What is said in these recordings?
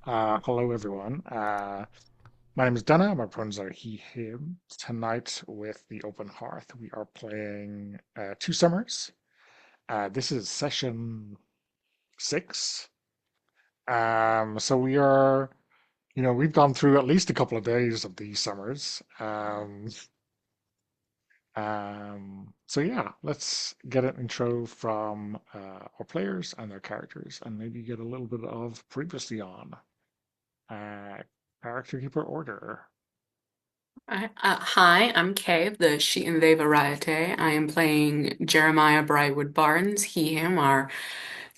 Hello, everyone. My name is Dana. My pronouns are he, him. Tonight, with the Open Hearth, we are playing Two Summers. This is session 6. So we are, we've gone through at least a couple of days of these summers. So yeah, let's get an intro from our players and their characters, and maybe get a little bit of previously on. Uh, Character keeper order. Hi, I'm Kay, the she and they variety. I am playing Jeremiah Brywood Barnes, he, him, our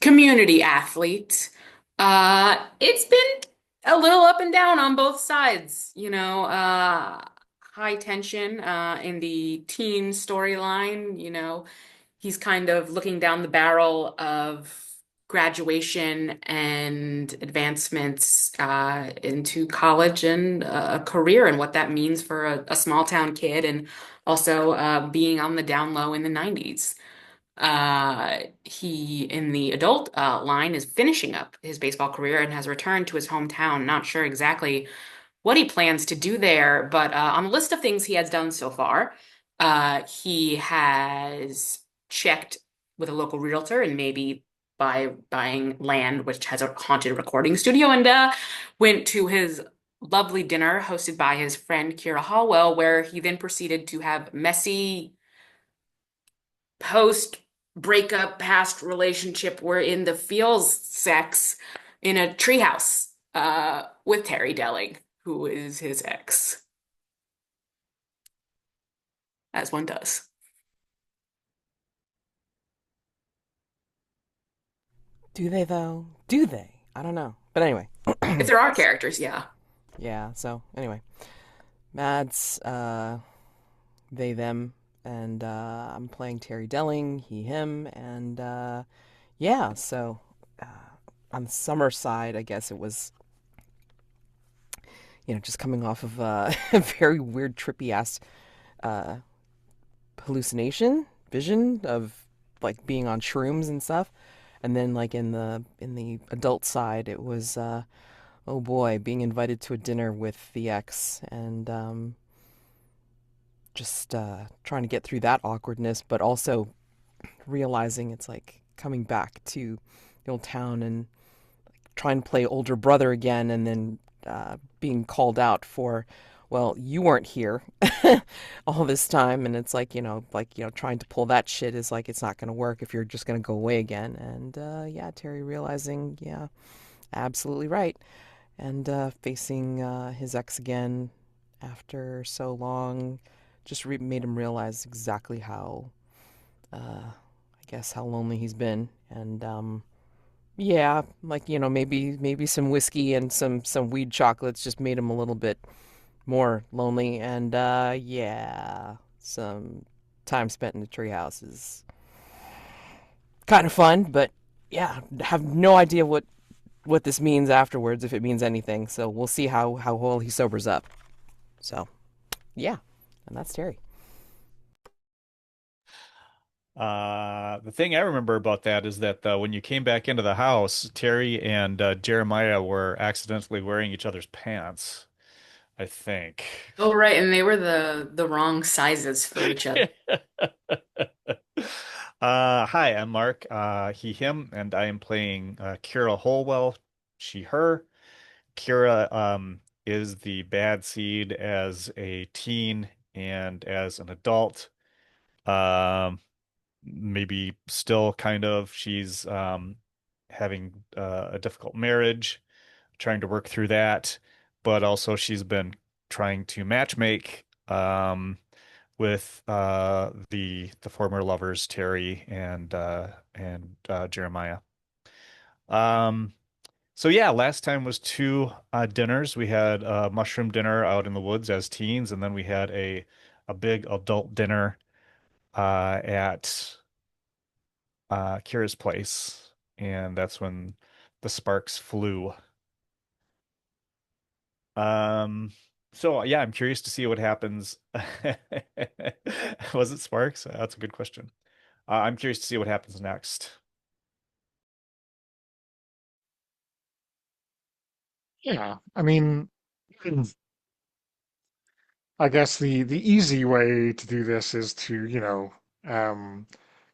community athlete. It's been a little up and down on both sides, high tension in the teen storyline, he's kind of looking down the barrel of graduation and advancements into college and a career and what that means for a small town kid and also being on the down low in the 90s. He, in the adult line, is finishing up his baseball career and has returned to his hometown. Not sure exactly what he plans to do there, but on the list of things he has done so far, he has checked with a local realtor and maybe by buying land which has a haunted recording studio and went to his lovely dinner hosted by his friend Kira Hallwell, where he then proceeded to have messy post breakup past relationship we're in the feels sex in a treehouse with Terry Delling, who is his ex, as one does. Do they though? Do they? I don't know. But anyway. If there are characters, yeah. Yeah, so anyway. Mads, they, them, and I'm playing Terry Delling, he, him, and yeah, so uh, on the summer side, I guess it was, just coming off of a very weird, trippy ass uh, hallucination, vision of like being on shrooms and stuff. And then like in the adult side, it was oh boy, being invited to a dinner with the ex and just trying to get through that awkwardness, but also realizing it's like coming back to the old town and trying to play older brother again, and then being called out for, well, you weren't here all this time, and it's like trying to pull that shit is like it's not going to work if you're just going to go away again. And yeah, Terry realizing, yeah, absolutely right, and facing his ex again after so long just made him realize exactly how, I guess, how lonely he's been. And yeah, like maybe some whiskey and some weed chocolates just made him a little bit more lonely. And yeah, some time spent in the treehouse is kind of fun, but yeah, have no idea what this means afterwards, if it means anything. So we'll see how well he sobers up. So yeah, and that's Terry. The thing I remember about that is that when you came back into the house, Terry and Jeremiah were accidentally wearing each other's pants, I think. Oh, right, and they were the wrong sizes for each other. Hi, I'm Mark, he, him, and I am playing Kira Holwell, she, her. Kira is the bad seed as a teen and as an adult. Um, Maybe still kind of. She's having a difficult marriage, trying to work through that, but also she's been trying to matchmake with the former lovers Terry and Jeremiah. Um, so yeah, last time was two dinners. We had a mushroom dinner out in the woods as teens, and then we had a big adult dinner at Kira's place, and that's when the sparks flew. Um, so yeah, I'm curious to see what happens. Was it sparks? That's a good question. I'm curious to see what happens next. Yeah, I mean, I guess the easy way to do this is to, um,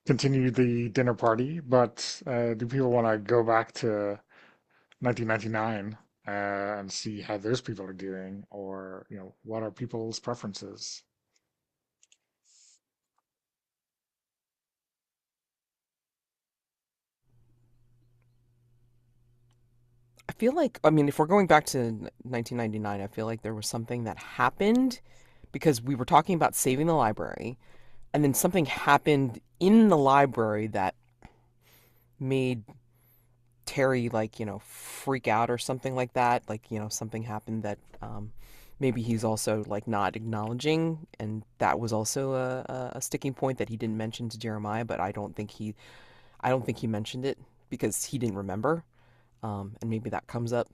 continue the dinner party, but do people want to go back to 1999 and see how those people are doing, or, what are people's preferences? I feel like, I mean, if we're going back to 1999, I feel like there was something that happened because we were talking about saving the library, and then something happened in the library that made Terry, like, freak out or something like that. Like, something happened that maybe he's also, like, not acknowledging. And that was also a sticking point that he didn't mention to Jeremiah, but I don't think he mentioned it because he didn't remember. And maybe that comes up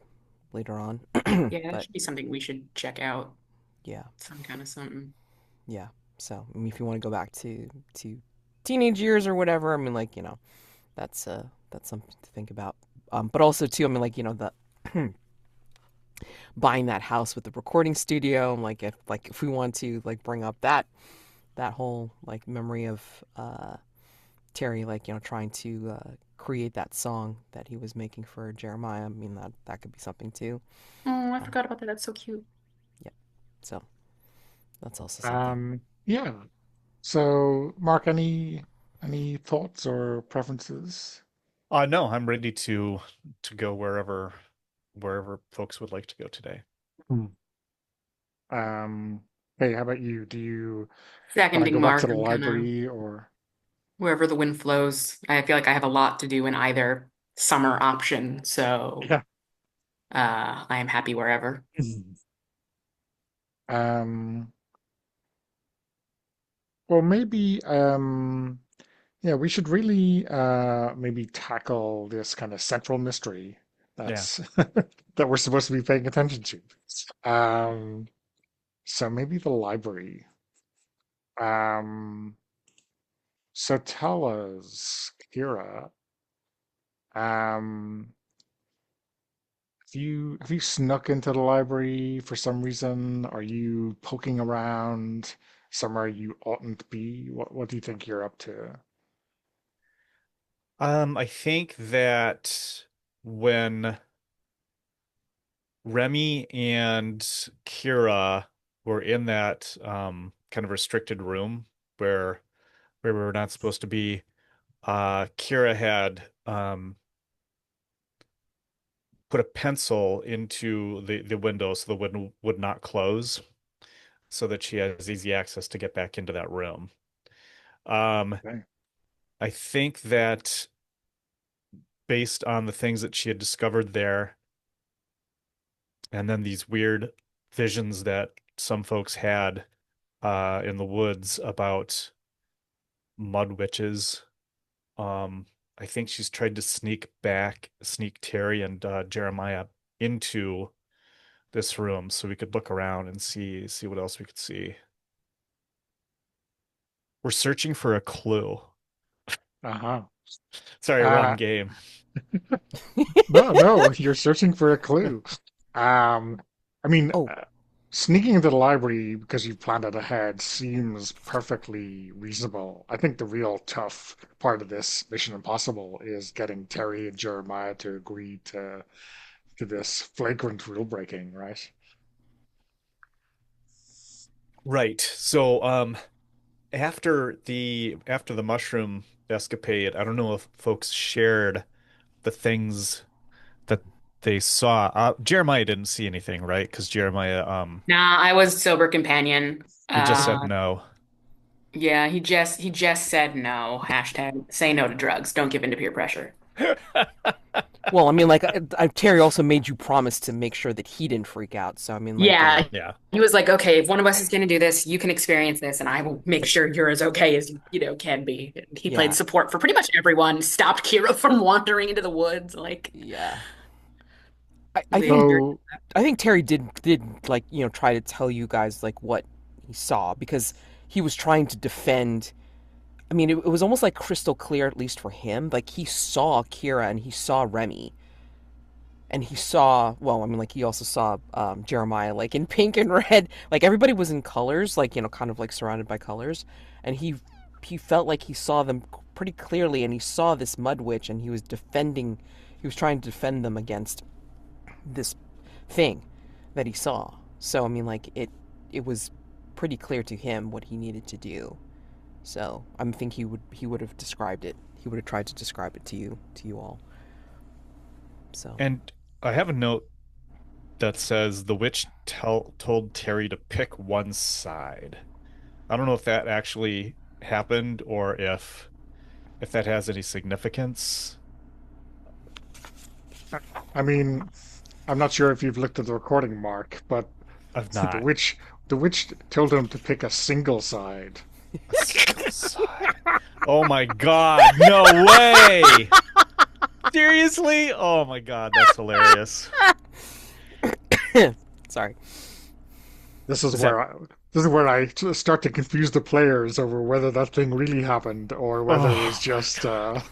later on. Yeah, that But should be something we should check out. yeah, Some kind of something. yeah. So, I mean, if you want to go back to teenage years or whatever, I mean, like, that's something to think about. But also too, I mean, like, the buying that house with the recording studio. I'm like if we want to like bring up that whole like memory of Terry, like, trying to create that song that he was making for Jeremiah. I mean, that could be something too. Oh, I Uh, forgot about that. That's so cute. yeah. So that's also something. Yeah. So, Mark, any thoughts or preferences? No, I'm ready to go wherever folks would like to go today. Hmm. Um, hey, how about you? Do you want to Seconding go back to Mark, the I'm kind of library or? wherever the wind flows. I feel like I have a lot to do in either summer option, so Yeah. I am happy wherever. Mhm. Um, well, maybe, yeah, we should really maybe tackle this kind of central mystery Yeah. that's that we're supposed to be paying attention to. Um, so maybe the library. Um, so tell us, Kira, um, have you snuck into the library for some reason? Are you poking around somewhere you oughtn't be? What do you think you're up to? I think that when Remy and Kira were in that kind of restricted room where we were not supposed to be, Kira had put a pencil into the window so the window would not close, so that she has easy access to get back into that room. Um, Okay. I think that based on the things that she had discovered there, and then these weird visions that some folks had in the woods about mud witches, um, I think she's tried to sneak Terry and Jeremiah into this room so we could look around and see what else we could see. We're searching for a clue. Uh-huh. Sorry, wrong Uh, game. no, no, you're searching for a clue. Um, I mean, Oh, sneaking into the library because you've planned it ahead seems perfectly reasonable. I think the real tough part of this Mission Impossible is getting Terry and Jeremiah to agree to this flagrant rule breaking, right? Right. So, after the mushroom escapade, I don't know if folks shared the things that they saw. Jeremiah didn't see anything, right? Because Jeremiah, Nah, I was sober companion. he just said Uh, no. yeah, he just said no. Hashtag say no to drugs. Don't give in to peer pressure. well, I mean, like, Terry also made you promise to make sure that he didn't freak out. So, I mean, like, Yeah, Yeah. he was like, okay, if one of us is going to do this, you can experience this, and I will make sure you're as okay as you can be. And he played yeah, support for pretty much everyone, stopped Kira from wandering into the woods. Like, yeah. I really think adhered. So, I think Terry did like, try to tell you guys like what he saw because he was trying to defend. I mean, it was almost like crystal clear, at least for him. Like he saw Kira and he saw Remy, and he saw, well, I mean, like he also saw Jeremiah like in pink and red, like everybody was in colors, like, kind of like surrounded by colors, and he felt like he saw them pretty clearly, and he saw this mud witch, and he was trying to defend them against this thing that he saw. So I mean, like it was pretty clear to him what he needed to do. So I think he would have described it. He would have tried to describe it to you all. So And I have a note that says the witch told Terry to pick one side. I don't know if that actually happened or if that has any significance. I mean, I'm not sure if you've looked at the recording, Mark, but I've the not. witch told him to pick a single side. A single side. Oh my God, no way! Seriously? Oh my God, that's hilarious. sorry. This is Is that where I this is where I start to confuse the players over whether that thing really happened or whether it was oh my just God.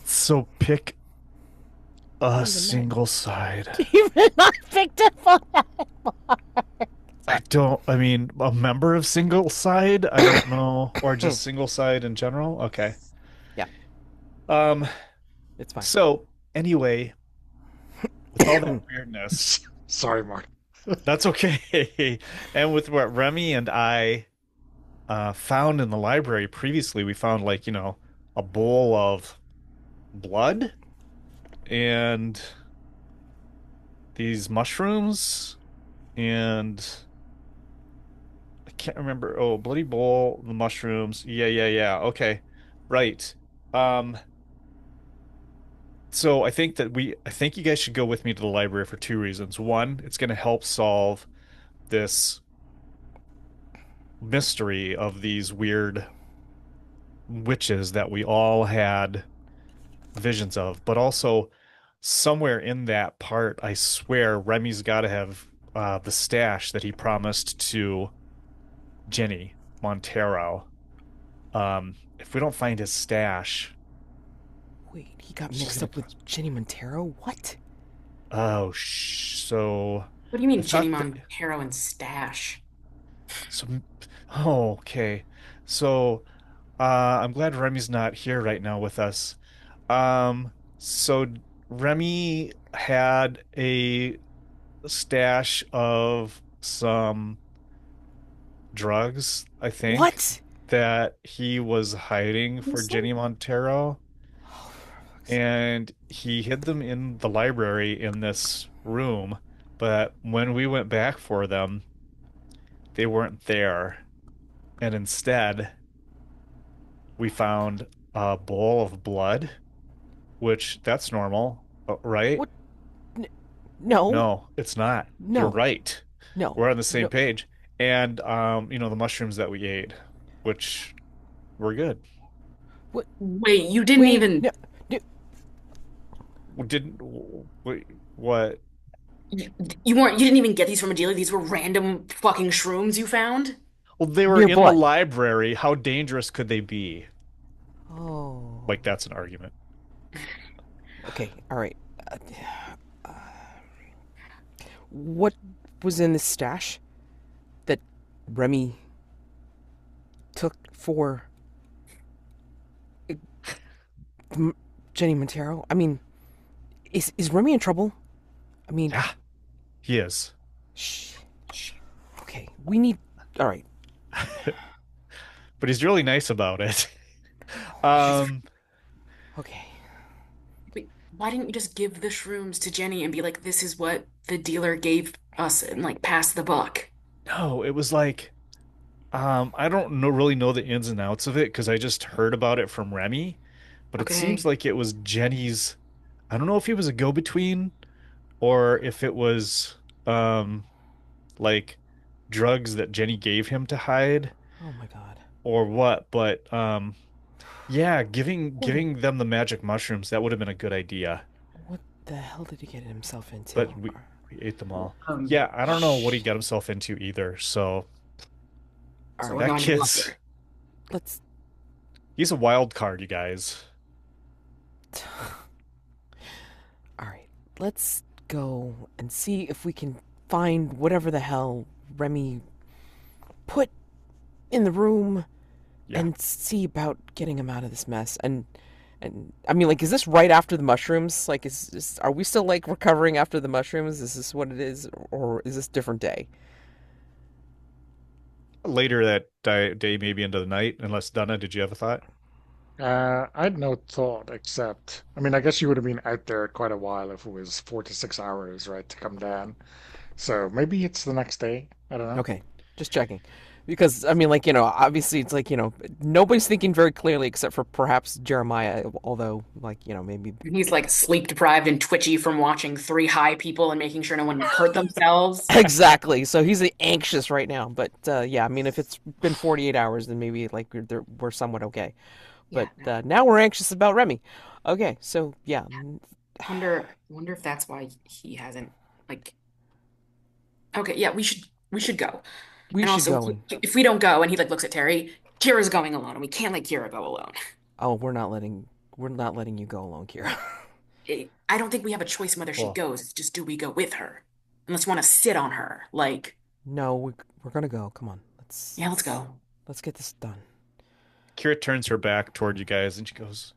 So pick a Even that. single side. Even I picked up on that. I Sorry. don't, I mean, a member of single side? I don't know. Or just single side in general? Okay. Yeah, Um, it's fine. so anyway, with all that weirdness, sorry, Mark. that's okay. And with what Remy and I found in the library previously, we found like, a bowl of blood and these mushrooms and I can't remember. Oh, bloody bowl, the mushrooms. Yeah, yeah, yeah. Okay. Right. Um, so I think you guys should go with me to the library for two reasons. One, it's going to help solve this mystery of these weird witches that we all had visions of, but also somewhere in that part, I swear Remy's got to have the stash that he promised to Jenny Montero. If we don't find his stash, Wait, he got she's mixed gonna up with cause. Jenny Montero? What? Oh, so What do you I mean Jenny thought that. Montero and Stash? So, oh, okay. So, I'm glad Remy's not here right now with us. So Remy had a stash of some drugs, I think, What? that he was hiding for Jenny Montero, Oh, for fuck's sake. and he hid them in the library in this room. But when we went back for them, they weren't there. And instead, we found a bowl of blood, which that's normal, right? What? N- no, No, it's not. You're no, right. no, We're on the same no. page. And the mushrooms that we ate, which were good. What? Wait, you didn't Wait, even no, no. We didn't wait, what? you, you didn't even get these from a dealer. These were random fucking shrooms you found? Well, they were Near in the blood. library. How dangerous could they be? Oh. Like that's an argument. Okay, all right. Uh, what was in the stash that Remy took for uh, Jenny Montero? I mean, is Remy in trouble? I mean, Yeah, he is. shh. Okay, we need. All right. But he's really nice about it. She's Um, okay. Wait, why didn't you just give the shrooms to Jenny and be like, this is what the dealer gave us and like pass the buck? no, it was like I don't really know the ins and outs of it because I just heard about it from Remy, but it seems Okay. like it was Jenny's. I don't know if he was a go-between or if it was um like drugs that Jenny gave him to hide Oh my god. or what, but yeah, Oh, giving them the magic mushrooms, that would have been a good idea. what the hell did he get himself into? But we ate them all. Um, Yeah, I don't know what he got himself into either. So All so right, we're that going to the kid's library. let's. he's a wild card, you guys. All let's go and see if we can find whatever the hell Remy put in the room Yeah. and see about getting him out of this mess. And I mean, like, is this right after the mushrooms? Like, are we still like recovering after the mushrooms? Is this what it is, or is this a different day? Later that day, maybe into the night, unless Donna, did you have a thought? I had no thought except, I mean, I guess you would have been out there quite a while if it was 4 to 6 hours, right, to come down. So maybe it's the next day. I don't know. Okay, just checking. Because, I mean, like, obviously it's like, nobody's thinking very clearly except for perhaps Jeremiah, although, like, maybe. He's like sleep deprived and twitchy from watching three high people and making sure no one hurt themselves. Exactly. So he's anxious right now. But, yeah, I mean, if it's been 48 hours, then maybe, like, we're somewhat okay. Yeah, But no. now we're anxious about Remy. Okay, so, yeah, Wonder if that's why he hasn't like okay, yeah, we should go. we And should also go and. if we don't go and he like looks at Terry, Kira's going alone and we can't let Kira go alone. Oh, we're not letting you go alone, Kira. I don't think we have a choice in whether she Well, goes. It's just do we go with her? Unless we want to sit on her. Like, No, we're gonna go. Come on, let's yeah, let's let's go. let's get this done. Kira turns her back toward you guys and she goes,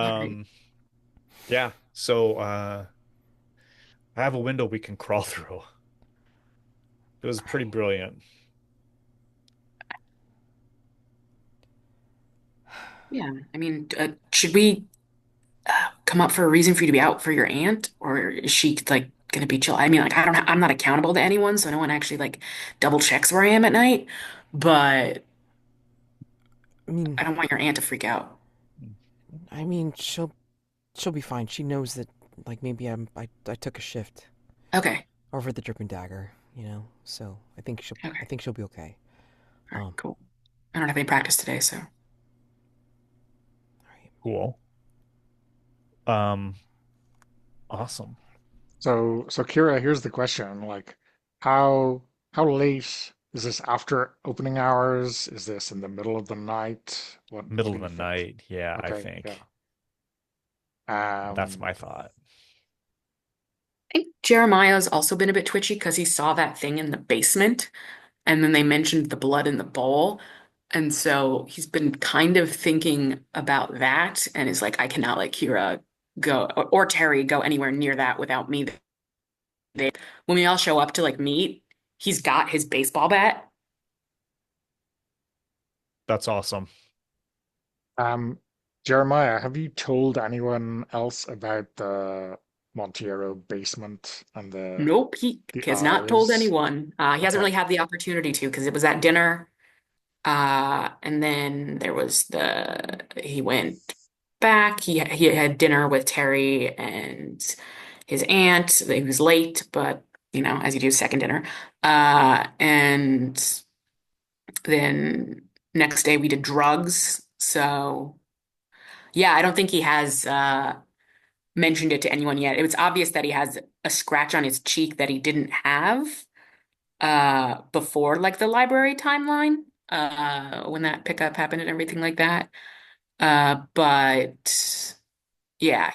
All right. um, yeah, so I have a window we can crawl through. It was pretty brilliant. Yeah, I mean, should we come up for a reason for you to be out for your aunt, or is she like gonna be chill? I mean, like I don't, I'm not accountable to anyone, so no one actually like double checks where I am at night. But I mean, I don't want your aunt to freak out. I mean, she'll be fine. She knows that, like, maybe I took a shift Okay, over at the Dripping Dagger, so I okay, think she'll be okay. all right, Um, cool. I don't have any practice today, so all right. Cool. Um, awesome. So Kira, here's the question: like, how late is this after opening hours? Is this in the middle of the night? What Middle do of you the think? night. Yeah, I Okay, yeah. think. That's Um, my thought. I think Jeremiah's also been a bit twitchy because he saw that thing in the basement, and then they mentioned the blood in the bowl. And so he's been kind of thinking about that and is like, I cannot let Kira go or Terry go anywhere near that without me. When we all show up to like meet, he's got his baseball bat. That's awesome. um, Jeremiah, have you told anyone else about the Montiero basement and Nope, he the has not told eyes? anyone. He hasn't Okay. really had the opportunity to because it was at dinner. And then there was he went back. He had dinner with Terry and his aunt. He was late, but as you do, second dinner. And then next day we did drugs. So yeah, I don't think he has mentioned it to anyone yet. It was obvious that he has a scratch on his cheek that he didn't have before like the library timeline, when that pickup happened and everything like that. But yeah,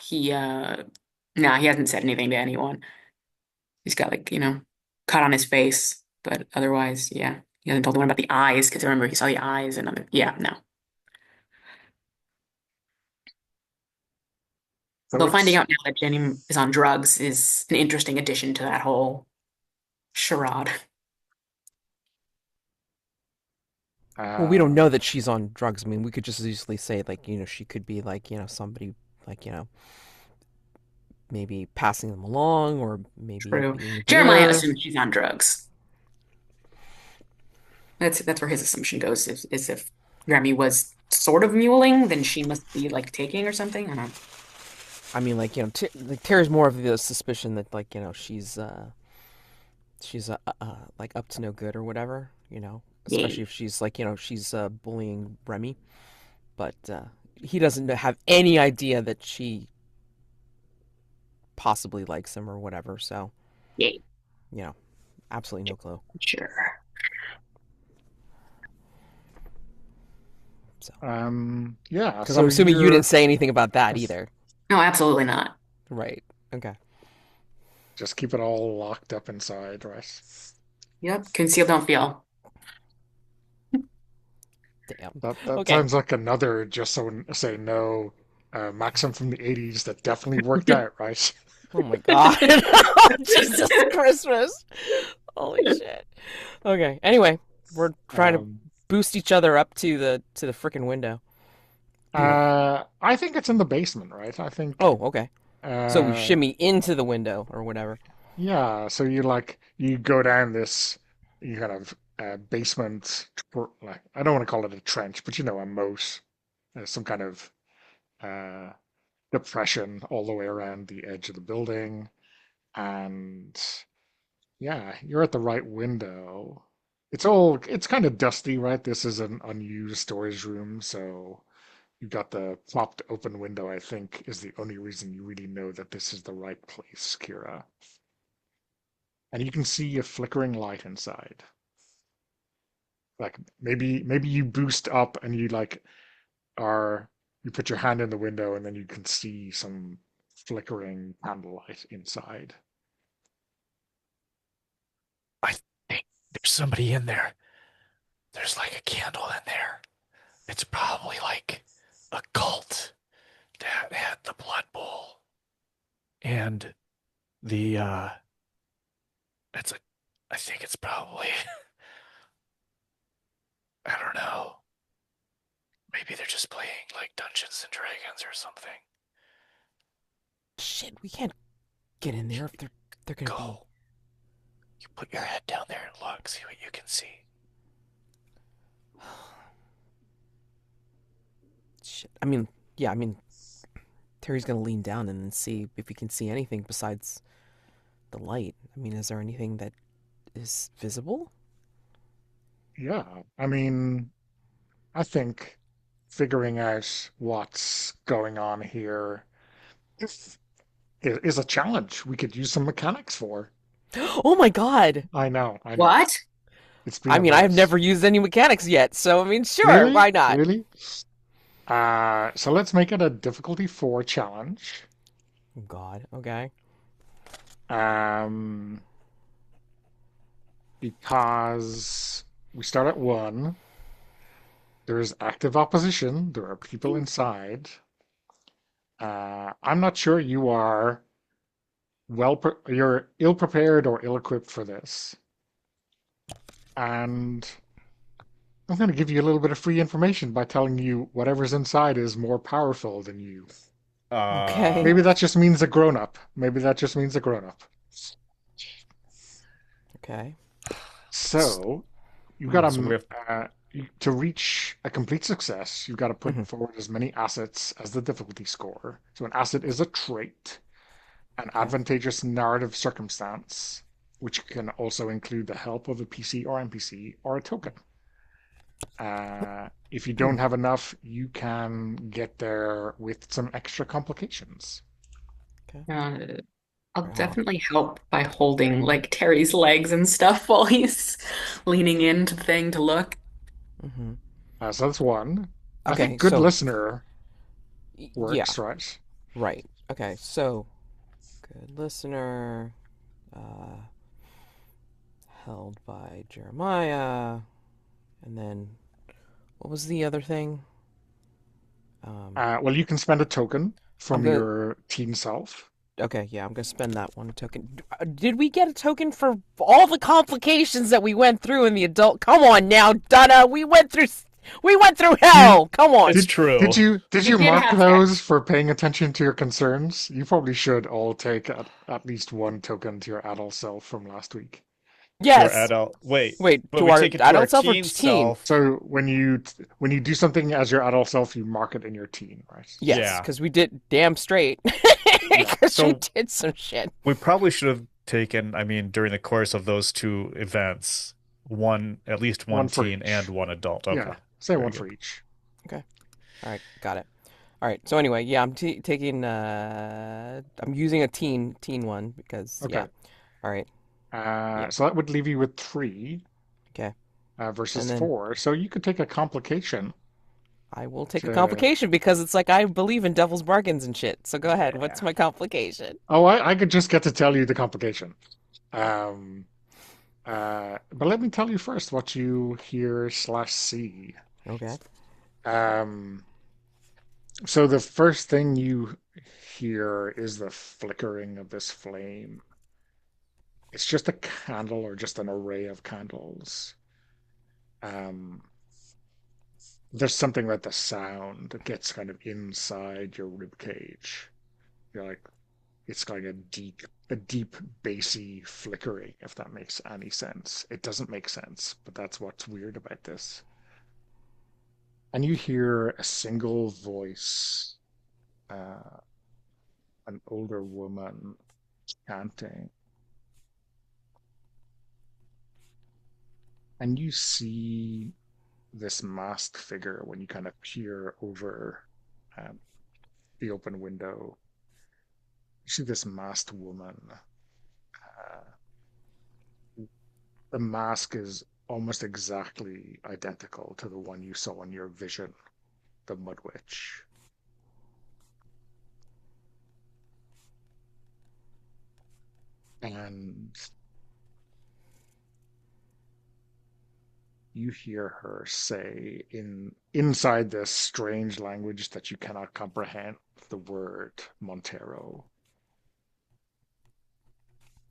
no, he hasn't said anything to anyone. He's got like, cut on his face, but otherwise, yeah. He hasn't told anyone about the eyes because I remember he saw the eyes and other, yeah, no. So Though finding it's out now that Jenny is on drugs is an interesting addition to that whole charade. Well, we don't uh know that she's on drugs. I mean, we could just easily say, like, she could be like, somebody, like, maybe passing them along, or maybe True. being Jeremiah near. assumes she's on drugs. That's where his assumption goes. Is if Remy was sort of muling, then she must be like taking or something. I don't. I mean, like, like, Tara's more of the suspicion that, like, she's like up to no good or whatever, Yeah. especially if she's like, she's bullying Remy. But he doesn't have any idea that she possibly likes him or whatever. So, Yeah. you know, absolutely no clue. Sure. So, yeah, because so I'm assuming you didn't you're say anything about that either. No, absolutely not. Right. Okay. just keep it all locked up inside, right? Yep, conceal, don't feel. Damn. That Okay. sounds like another just so say no maxim from the 80s that definitely worked out, right? Oh my God. Oh, Jesus Christmas. Holy shit. Okay. Anyway, we're trying to Um, boost each other up to the frickin' window. I think it's in the basement, right? I think Oh, okay. So we uh, shimmy into the window or whatever. yeah, so you go down this you kind of basement like I don't want to call it a trench, but a moat, some kind of uh depression all the way around the edge of the building. And yeah, you're at the right window. It's kind of dusty, right? This is an unused storage room, so you've got the propped open window, I think, is the only reason you really know that this is the right place, Kira. And you can see a flickering light inside. Like maybe you boost up and are you put your hand in the window and then you can see some flickering candlelight inside. I think there's somebody in there. There's like a candle in there. It's probably like a cult that had the blood bowl. And the it's a I think it's probably I don't know. Maybe they're just playing like Dungeons and Dragons or something. Shit, we can't get in there if they're gonna be. Go. You put your head down there and look, see what you can see. Shit. I mean, yeah. I mean, Terry's gonna lean down and then see if he can see anything besides the light. I mean, is there anything that is visible? Yeah, I mean, I think figuring out what's going on here is, is a challenge we could use some mechanics for. Oh my God. I know. What? It's been I a mean, I have minute. never used any mechanics yet, so I mean, sure, Really? why not? Really? So let's make it a difficulty 4 challenge. Oh God. Okay. Um, because we start at 1. There is active opposition. There are people inside. I'm not sure you are you're ill prepared or ill equipped for this. And I'm going to give you a little bit of free information by telling you whatever's inside is more powerful than you. Okay. Maybe that just means a grown up. Maybe that just means a grown up. Okay. So you've got So we have to reach a complete success. You've got to put Hmm. forward as many assets as the difficulty score. So an asset is a trait, an Okay. advantageous narrative circumstance, which can also include the help of a PC or NPC or a token. If you don't have enough, you can get there with some extra complications. Okay. Uh, I'll Wow. definitely help by holding like Terry's legs and stuff while he's leaning into the thing to look. Hmm. So that's one. I Okay. think good So, listener yeah. works, right? Right. Okay. So, good listener, uh, held by Jeremiah, and then what was the other thing? Um, Well, you can spend a token I'm from gonna. your teen self. Okay, yeah, I'm gonna spend that one token. Did we get a token for all the complications that we went through in the adult? Come on now, Donna. We went through You hell. Come on. it's did true. did We you did mark have those sex. for paying attention to your concerns? You probably should all take at least one token to your adult self from last week. To our Yes. adult wait, Wait, but to we our take it to our adult self or teen to teen? self. So when you do something as your adult self, you mark it in your teen, right? Yes, Yeah. because we did damn straight. Yeah. Because we So did some shit. we probably should have taken, I mean, during the course of those two events, at least One one for teen and each. one adult. Okay. Yeah. Say Very one for good. each. Okay. All right, got it. All right. So anyway, yeah, I'm t taking. I'm using a teen one because Okay. yeah. All right. Yeah. So that would leave you with 3 Okay. versus And then 4. So you could take a complication. I will take a To, complication because it's like I believe in devil's bargains and shit. So go ahead. What's yeah. my complication? Oh, I could just get to tell you the complication. Um, but let me tell you first what you hear slash see. Okay. Um, so the first thing you hear is the flickering of this flame. It's just a candle or just an array of candles. Um, there's something about the sound that gets kind of inside your rib cage. You're like, it's like a deep bassy flickering, if that makes any sense. It doesn't make sense, but that's what's weird about this. And you hear a single voice, uh, an older woman chanting, and you see this masked figure when you kind of peer over um, the open window. You see this masked woman. The mask is almost exactly identical to the one you saw in your vision, the Mud Witch. And you hear her say in inside this strange language that you cannot comprehend the word Montero.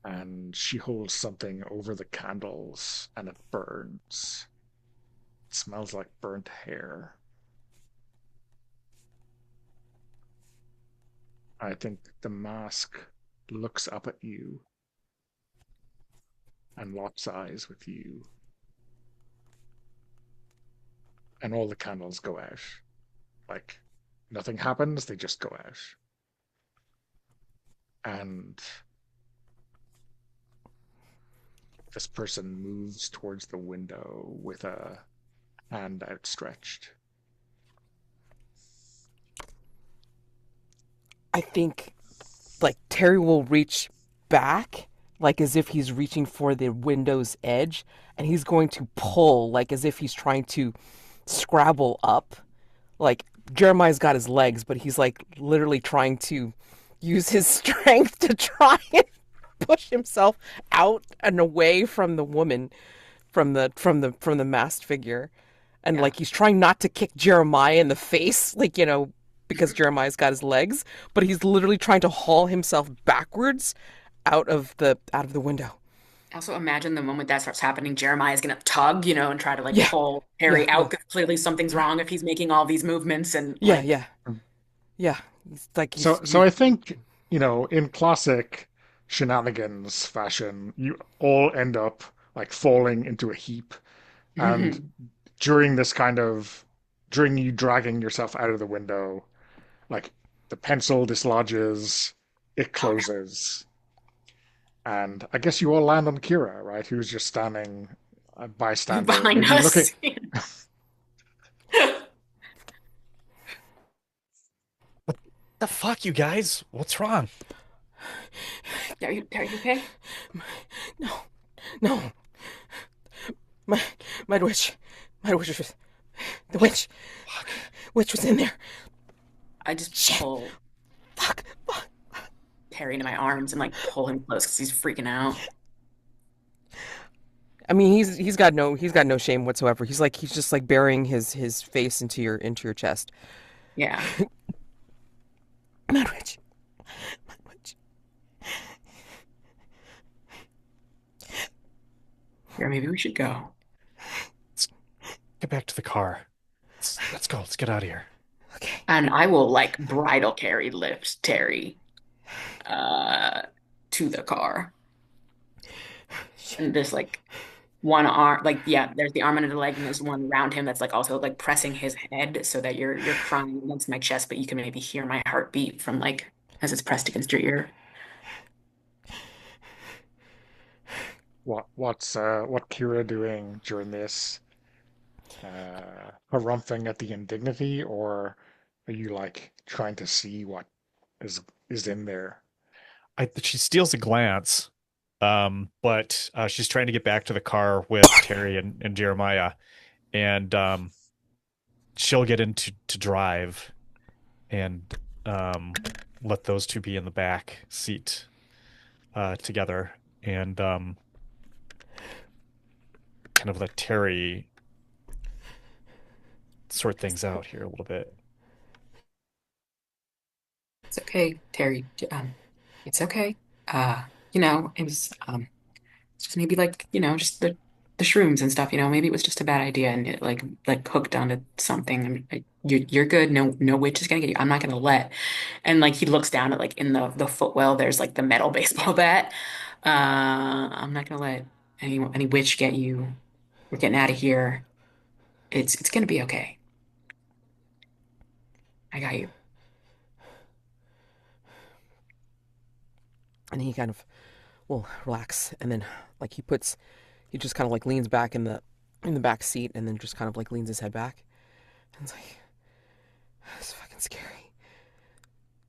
And she holds something over the candles and it burns. It smells like burnt hair. I think the mask looks up at you and locks eyes with you, and all the candles go out. Like nothing happens, they just go out. And this person moves towards the window with a hand outstretched. I think like Terry will reach back, like as if he's reaching for the window's edge, and he's going to pull, like as if he's trying to scrabble up. Like Jeremiah's got his legs, but he's like literally trying to use his strength to try and push himself out and away from the woman, from the masked figure. And Yeah. like he's trying not to kick Jeremiah in the face, like, because Jeremiah's got his legs, but he's literally trying to haul himself backwards out of the window. I also imagine the moment that starts happening, Jeremiah is gonna tug, and try to like Yeah, pull yeah, Harry yeah, out because clearly something's wrong if he's making all these movements and yeah, like, yeah, yeah. It's like So I think, in classic shenanigans fashion, you all end up like falling into a heap. And during this kind of, during you dragging yourself out of the window, like the pencil dislodges, it oh closes, and I guess you all land on Kira, right? Who's just standing, a no, bystander, behind maybe looking. us. What the fuck, you guys? What's wrong? Are you okay? no, no, my my witch, my witch was the Fuck. witch was in there. I just Shit, pull fuck. Harry into my arms and like pull him close because he's freaking out. I mean, he's got no shame whatsoever. He's just like burying his face into your chest. Yeah. Madwich, Madwich. Here, maybe we should go. Let's get back to the car. Let's go. Let's get out of here. Okay. And I will like bridle carry lift Terry uh to the car. And there's like one arm, like, yeah, there's the arm under the leg, and there's one around him that's like also like pressing his head so that you're crying against my chest, but you can maybe hear my heartbeat from like as it's pressed against your ear. What Kira doing during this? Harumphing at the indignity, or are you like trying to see what is is in there? She steals a glance, but she's trying to get back to the car with Terry and Jeremiah. And she'll get into to drive and let those two be in the back seat together and kind of let Terry sort things out here a little bit. It's okay, Terry. It's okay. It was it's just maybe like, just the shrooms and stuff, maybe it was just a bad idea and it like hooked onto something. You're good. No witch is gonna get you. I'm not gonna let. And like he looks down at like in the footwell, there's like the metal baseball bat. I'm not gonna let any witch get you. We're getting out of here. It's gonna be okay. I got you. And he kind of will relax, and then like he just kind of like leans back in the back seat, and then just kind of like leans his head back, and it's like, it's fucking scary.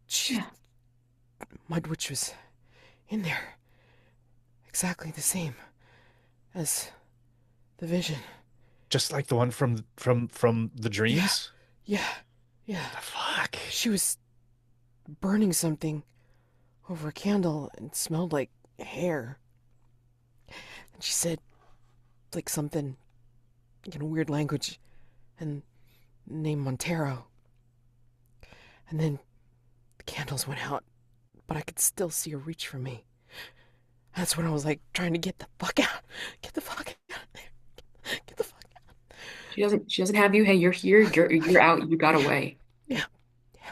She, Yeah. Mud Witch was in there, exactly the same as the vision. Just like the one from the Yeah, dreams. yeah, yeah. The fuck? She was burning something over a candle and smelled like hair. And she said like something in a weird language and named Montero. And then the candles went out, but I could still see her reach for me. That's when I was like trying to get the fuck out. Get the fuck out of there. Get the fuck out. She doesn't have you. Hey, you're here. You're out. You got away. Yeah. Yeah.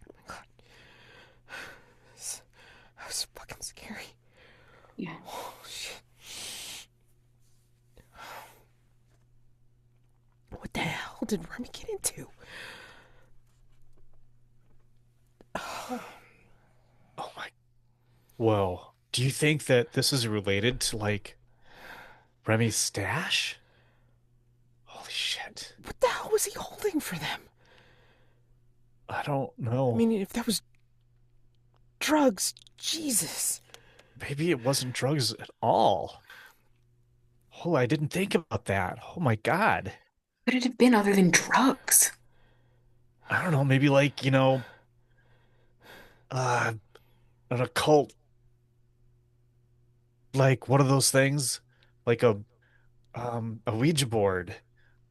Oh my god. That was fucking scary. Yeah. Oh shit. What the hell did Remy get into? Oh my. Whoa. Do you think that this is related to like Remy's stash? Holy shit. What the hell was he holding for them? I don't I know. mean, if that was drugs, Jesus. Maybe it wasn't drugs at all. Oh, I didn't think about that. Oh my God. What could it have been other than drugs? I don't know. Maybe like, uh, an occult, like one of those things, like a Ouija board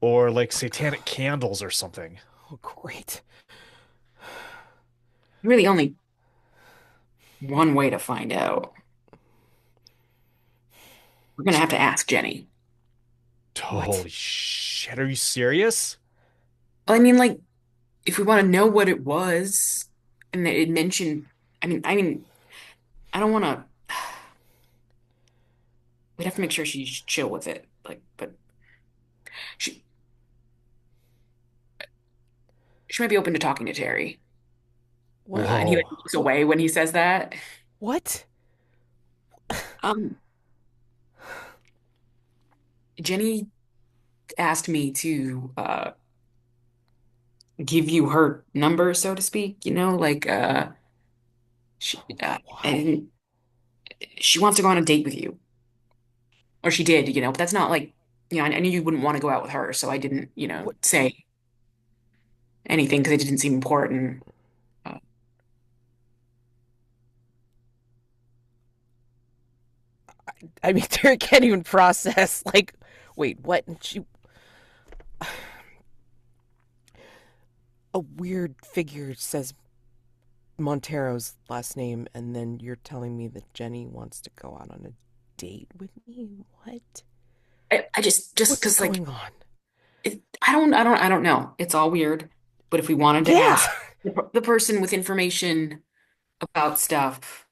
or like satanic candles or something. Oh, great. Really, only one way to find out. We're gonna have to ask Jenny. What? Holy shit. Are you serious? Well, I mean, like, if we want to know what it was, and that it mentioned, I mean, I don't want to. We'd have to make sure she's chill with it. Like, but she she might be open to talking to Terry. What? And he like Whoa. looks What? away when he says that. What? Um, Jenny asked me to give you her number, so to speak. Why? And she wants to go on a date with you, or she did. But that's not like, I knew you wouldn't want to go out with her, so I didn't, What? say anything because it didn't seem important. Uh, I mean, Terry can't even process. Like, wait, what? And she. A weird figure says Montero's last name, and then you're telling me that Jenny wants to go out on a date with me? What? I just What's because like going on? I don't know. It's all weird. But if we wanted to Yeah! ask the person with information about stuff,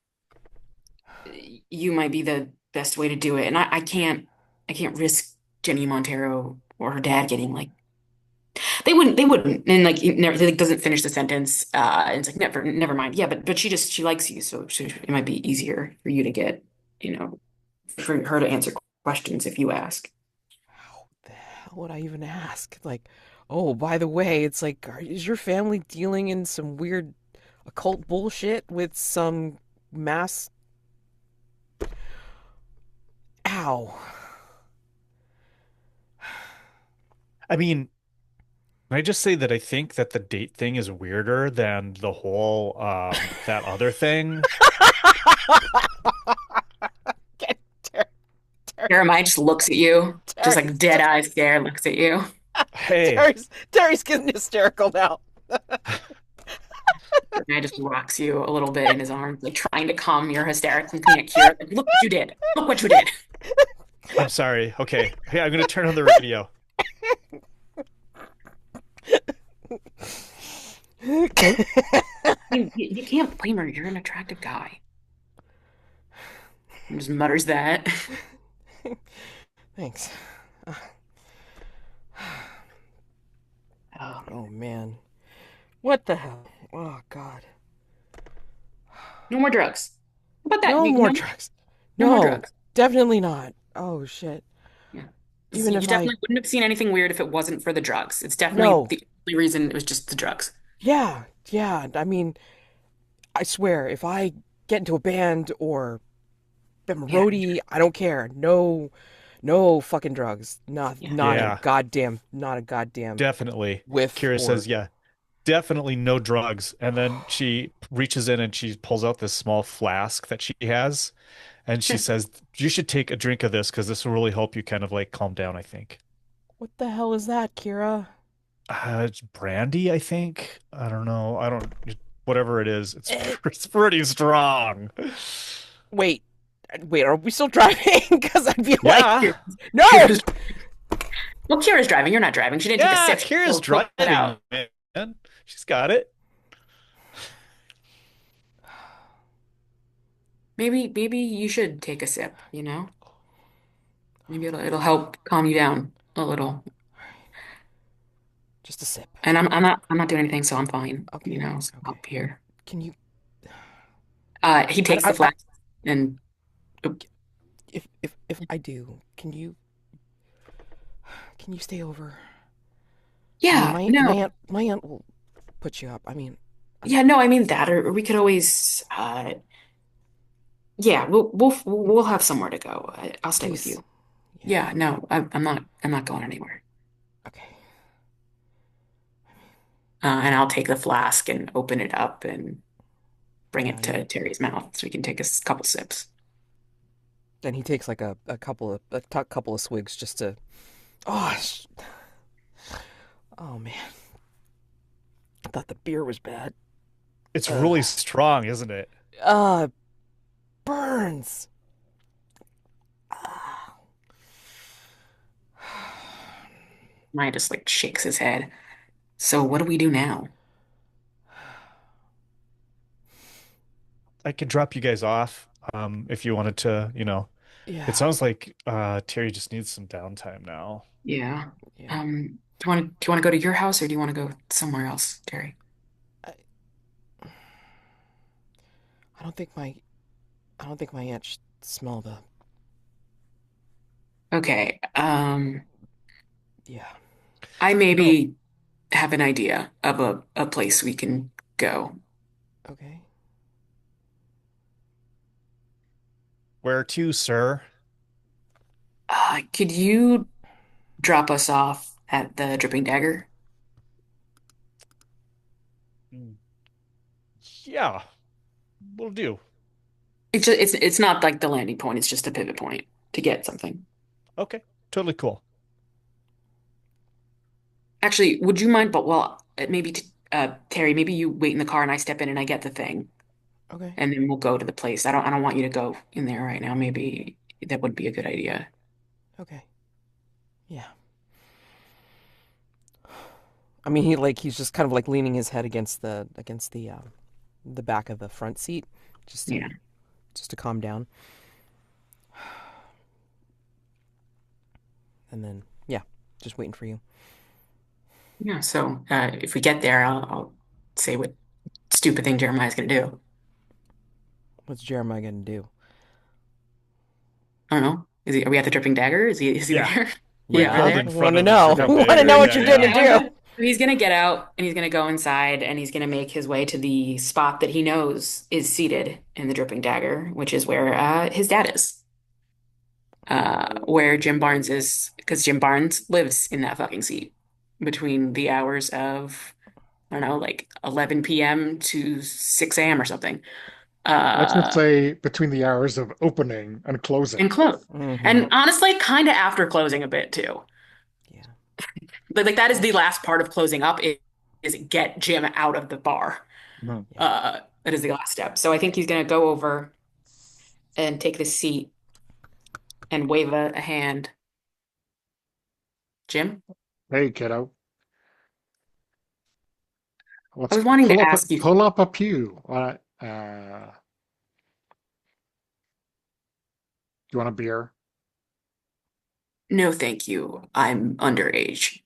you might be the best way to do it. And I can't risk Jenny Montero or her dad getting like they wouldn't. And like it never like doesn't finish the sentence. And it's like never mind. Yeah, but she likes you, so it might be easier for you to get, you know, for her to answer questions if you ask. How the hell would I even ask? Like, oh, by the way, it's like, is your family dealing in some weird occult bullshit with some mass. Ow. I mean, Can I just say that I think that the date thing is weirder than the whole that other thing? Ter- Ter- Jeremiah just looks at you, just like Terry's dead eye stare, looks at you. Hey, Terry's getting hysterical now. Jeremiah just rocks you a little bit in his arms, like trying to calm your hysterics and can't cure it. Like, look what you did. Look what you did. I'm sorry. Okay. Hey, I'm gonna turn on the radio. You can't blame her. You're an attractive guy. And just mutters that. Thanks. Oh, Oh man. What the hell? Oh God. no more drugs. How about that? No more No, drugs. no more No, drugs. definitely not. Oh shit. Yeah. Even You if I definitely wouldn't have seen anything weird if it wasn't for the drugs. It's definitely no. the only reason it was just the drugs. Yeah, yeah. I mean, I swear, if I get into a band or am a Yeah, roadie, I don't care. No, no fucking drugs. yeah. Yeah, Not a goddamn definitely. whiff Kira or says, yeah, definitely no drugs. And then she reaches in and she pulls out this small flask that she has, and she says, you should take a drink of this because this will really help you kind of like calm down, I think. what the hell is that, Kira? It's brandy, I think. I don't know. I don't, whatever it is, it's Eh, it's pretty strong. wait, wait, are we still driving? Because I'd be like, Yeah. no. Kira's, well, Kira's driving. You're not driving. She didn't take a Yeah, sip. Kira's She'll pull it driving, out. man. She's got it. Maybe you should take a sip, you know? Maybe it'll help calm you down a little. Just a sip. And I'm not doing anything, so I'm fine. You Okay, know, so okay. up here. Can you? He takes the I flask and oh, if I do, can you stay over? I mean, yeah, no. my aunt will put you up. I mean, Yeah, no, I mean that, or we could always yeah, we'll have somewhere to go. I'll stay with please. you. Yeah. Yeah, no, I'm not going anywhere. Okay. And I'll take the flask and open it up and bring Yeah. it to Terry's mouth so we can take couple sips. Then he takes like a couple of swigs just to. Oh, oh man. I thought the beer was bad. It's Uh, really strong, isn't it? uh burns. Ah. Maya just like shakes his head. So what do we do now? I could drop you guys off if you wanted to, It Yeah. sounds like Terry just needs some downtime now. Yeah. Yeah. Do you want to go to your house or do you want to go somewhere else, Terry? I, I don't think my I don't think my aunt should smell the. Okay. Yeah. I No, maybe have an idea of a place we can go. Okay. where to, sir? Could you drop us off at the Dripping Dagger? Mm, yeah, we'll do. It's not like the landing point, it's just a pivot point to get something. Okay, totally cool. Actually, would you mind, but well, maybe Terry, maybe you wait in the car and I step in and I get the thing, Okay. and then we'll go to the place. I don't want you to go in there right now. Maybe that would be a good idea. Okay. Yeah. I mean, he's just kind of like leaning his head against the back of the front seat, just to Yeah. just to calm down. And then yeah, just waiting for you. Yeah. So if we get there, I'll say what stupid thing Jeremiah's gonna do. What's Jeremiah gonna do? I don't know. Are we at the Dripping Dagger? Is he Yeah, there? we Yeah, we're pulled Yeah, there. in front want to of the know. dripping So Want to know dagger. what Yeah, you're gonna yeah. do? he's gonna get out and he's gonna go inside and he's gonna make his way to the spot that he knows is seated in the Dripping Dagger, which is where his dad is. Where Jim Barnes is, because Jim Barnes lives in that fucking seat. between the hours of, I don't know, like 11 p.m. to 6 a.m. or something. Let's just Uh, say between the hours of opening and closing. and close. Mm-hmm. And honestly, kind of after closing a bit too. Yeah. Like that is the That's, last part of closing up is get Jim out of the bar. mhm. Yeah. That is the last step. So I think he's gonna go over and take the seat and wave a hand. Jim, Hey, kiddo, I let's was wanting pull to up ask you. pull up a pew. Do you want a beer? No, thank you. I'm underage.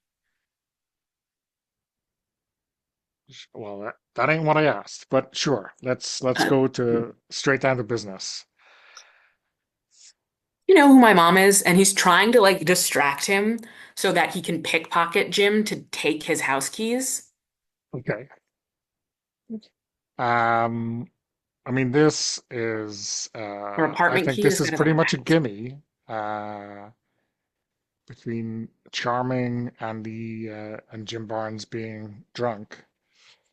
Well, that ain't what I asked, but sure. Let's Uh, go to straight down to business. you know who my mom is, and he's trying to like distract him so that he can pickpocket Jim to take his house keys Okay. Um, I mean, this is, or I apartment think keys. this This is guy doesn't pretty have a much a house. gimme, between Charming and and Jim Barnes being drunk.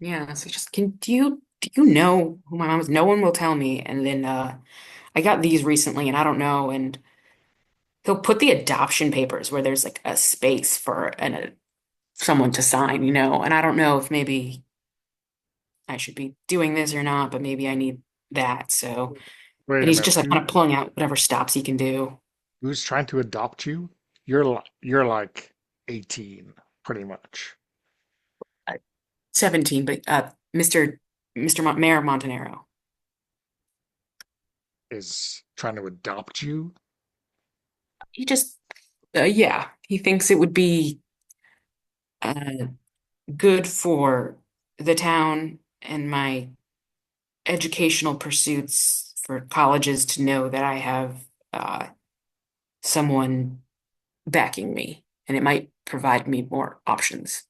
Yeah, so just can do you know who my mom is? No one will tell me. And then I got these recently and I don't know. And he'll put the adoption papers where there's like a space for someone to sign, and I don't know if maybe I should be doing this or not, but maybe I need that. So, Wait and a he's minute, just like kind of pulling out whatever stops he can do. who's trying to adopt you? You're like 18, pretty much, Uh, 17, but Mayor Montanaro. is trying to adopt you. He just yeah, he thinks it would be uh good for the town and my educational pursuits for colleges to know that I have uh, someone backing me, and it might provide me more options.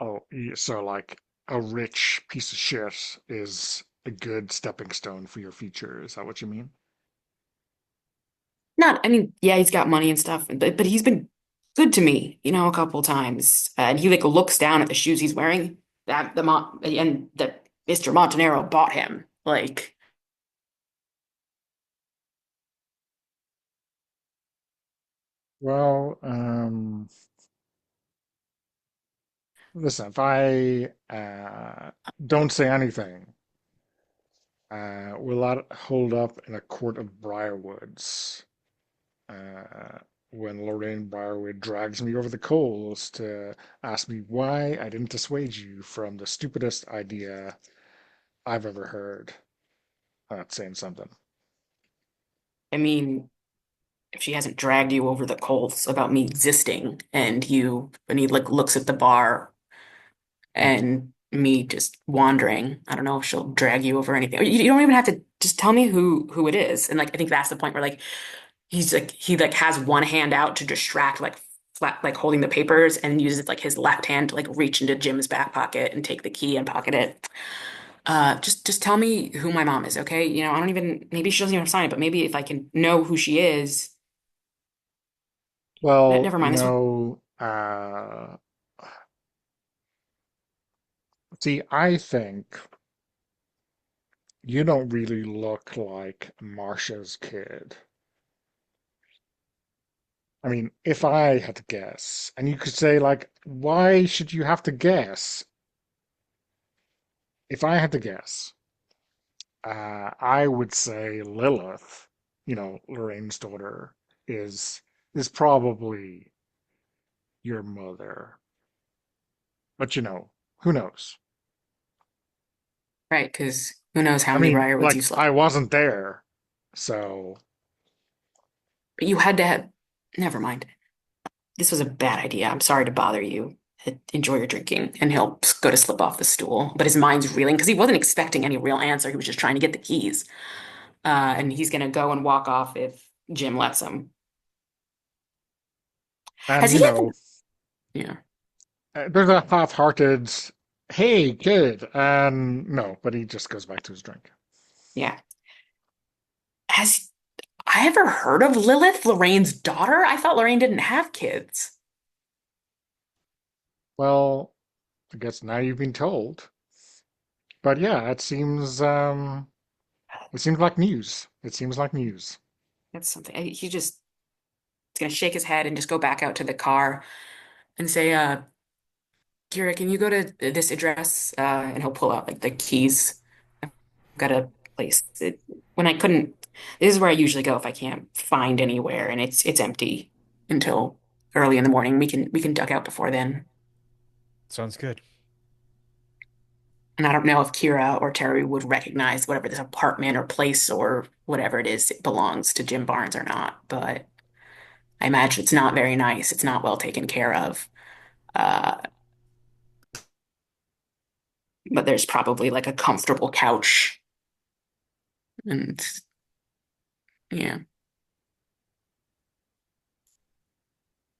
Oh, so like a rich piece of shit is a good stepping stone for your future. Is that what you mean? Not, I mean, yeah, he's got money and stuff, but he's been good to me, a couple times. And he like looks down at the shoes he's wearing that Mr. Montanaro bought him. Like, Well, listen, if I don't say anything, will that hold up in a court of Briarwoods? Uh, when Lorraine Briarwood drags me over the coals to ask me why I didn't dissuade you from the stupidest idea I've ever heard. That's saying something. I mean, if she hasn't dragged you over the coals about me existing and he like looks at the bar and me just wandering. I don't know if she'll drag you over anything. You don't even have to just tell me who it is. And like I think that's the point where like he like has one hand out to distract like flat like holding the papers and uses like his left hand to like reach into Jim's back pocket and take the key and pocket it. Just tell me who my mom is, okay? I don't even maybe she doesn't even sign it, but maybe if I can know who she is, Well, never mind. This one see, I think you don't really look like Marsha's kid. I mean, if I had to guess, and you could say, like, why should you have to guess? If I had to guess, I would say Lilith, Lorraine's daughter, is is probably your mother. But who knows? right, because who knows how I many mean, Briarwoods you like, slept. I wasn't there, so But you had to have never mind. This was a bad idea. I'm sorry to bother you. Enjoy your drinking. And he'll go to slip off the stool. But his mind's reeling because he wasn't expecting any real answer. He was just trying to get the keys. And he's going to go and walk off if Jim lets him. and Has he ever? Yeah. there's a half-hearted, hey, kid, and no, but he just goes back to his drink. Yeah. Has I ever heard of Lilith, Lorraine's daughter? I thought Lorraine didn't have kids. Well, I guess now you've been told. But yeah, it seems like news. It seems like news. That's something. He just is gonna shake his head and just go back out to the car and say, Kira, can you go to this address? And he'll pull out like the keys. I've got a place. When I couldn't, this is where I usually go if I can't find anywhere, and it's empty until early in the morning. We can duck out before then. Sounds good. And I don't know if Kira or Terry would recognize whatever this apartment or place or whatever it is it belongs to Jim Barnes or not, but I imagine it's not very nice. It's not well taken care of. Uh, but there's probably like a comfortable couch and yeah.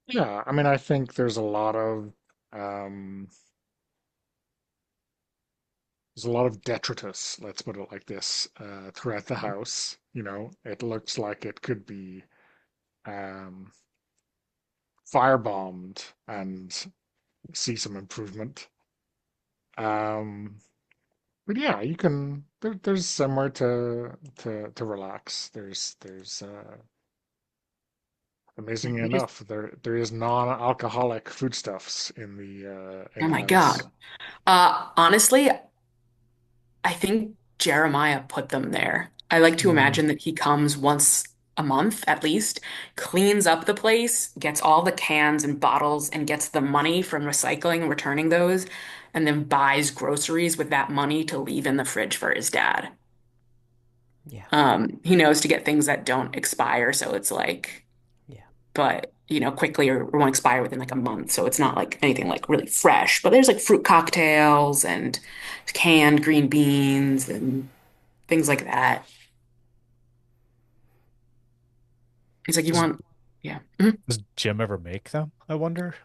Yeah, I mean, I think um, there's a lot of detritus, let's put it like this, throughout the house. You know, it looks like it could be um, firebombed and see some improvement. Um, but yeah, there's somewhere to relax. There's amazingly We just, enough, there is non-alcoholic foodstuffs oh in the my God. house. Honestly, I think Jeremiah put them there. I like to Mm, imagine that he comes once a month at least, cleans up the place, gets all the cans and bottles, and gets the money from recycling and returning those, and then buys groceries with that money to leave in the fridge for his dad. Yeah, He knows to get things that don't expire, so it's like, yeah, but quickly or won't expire within like a month. So it's not like anything like really fresh. But there's like fruit cocktails and canned green beans and things like that. He's like, you Does want, yeah. Mhm. does Jim ever make them, I wonder?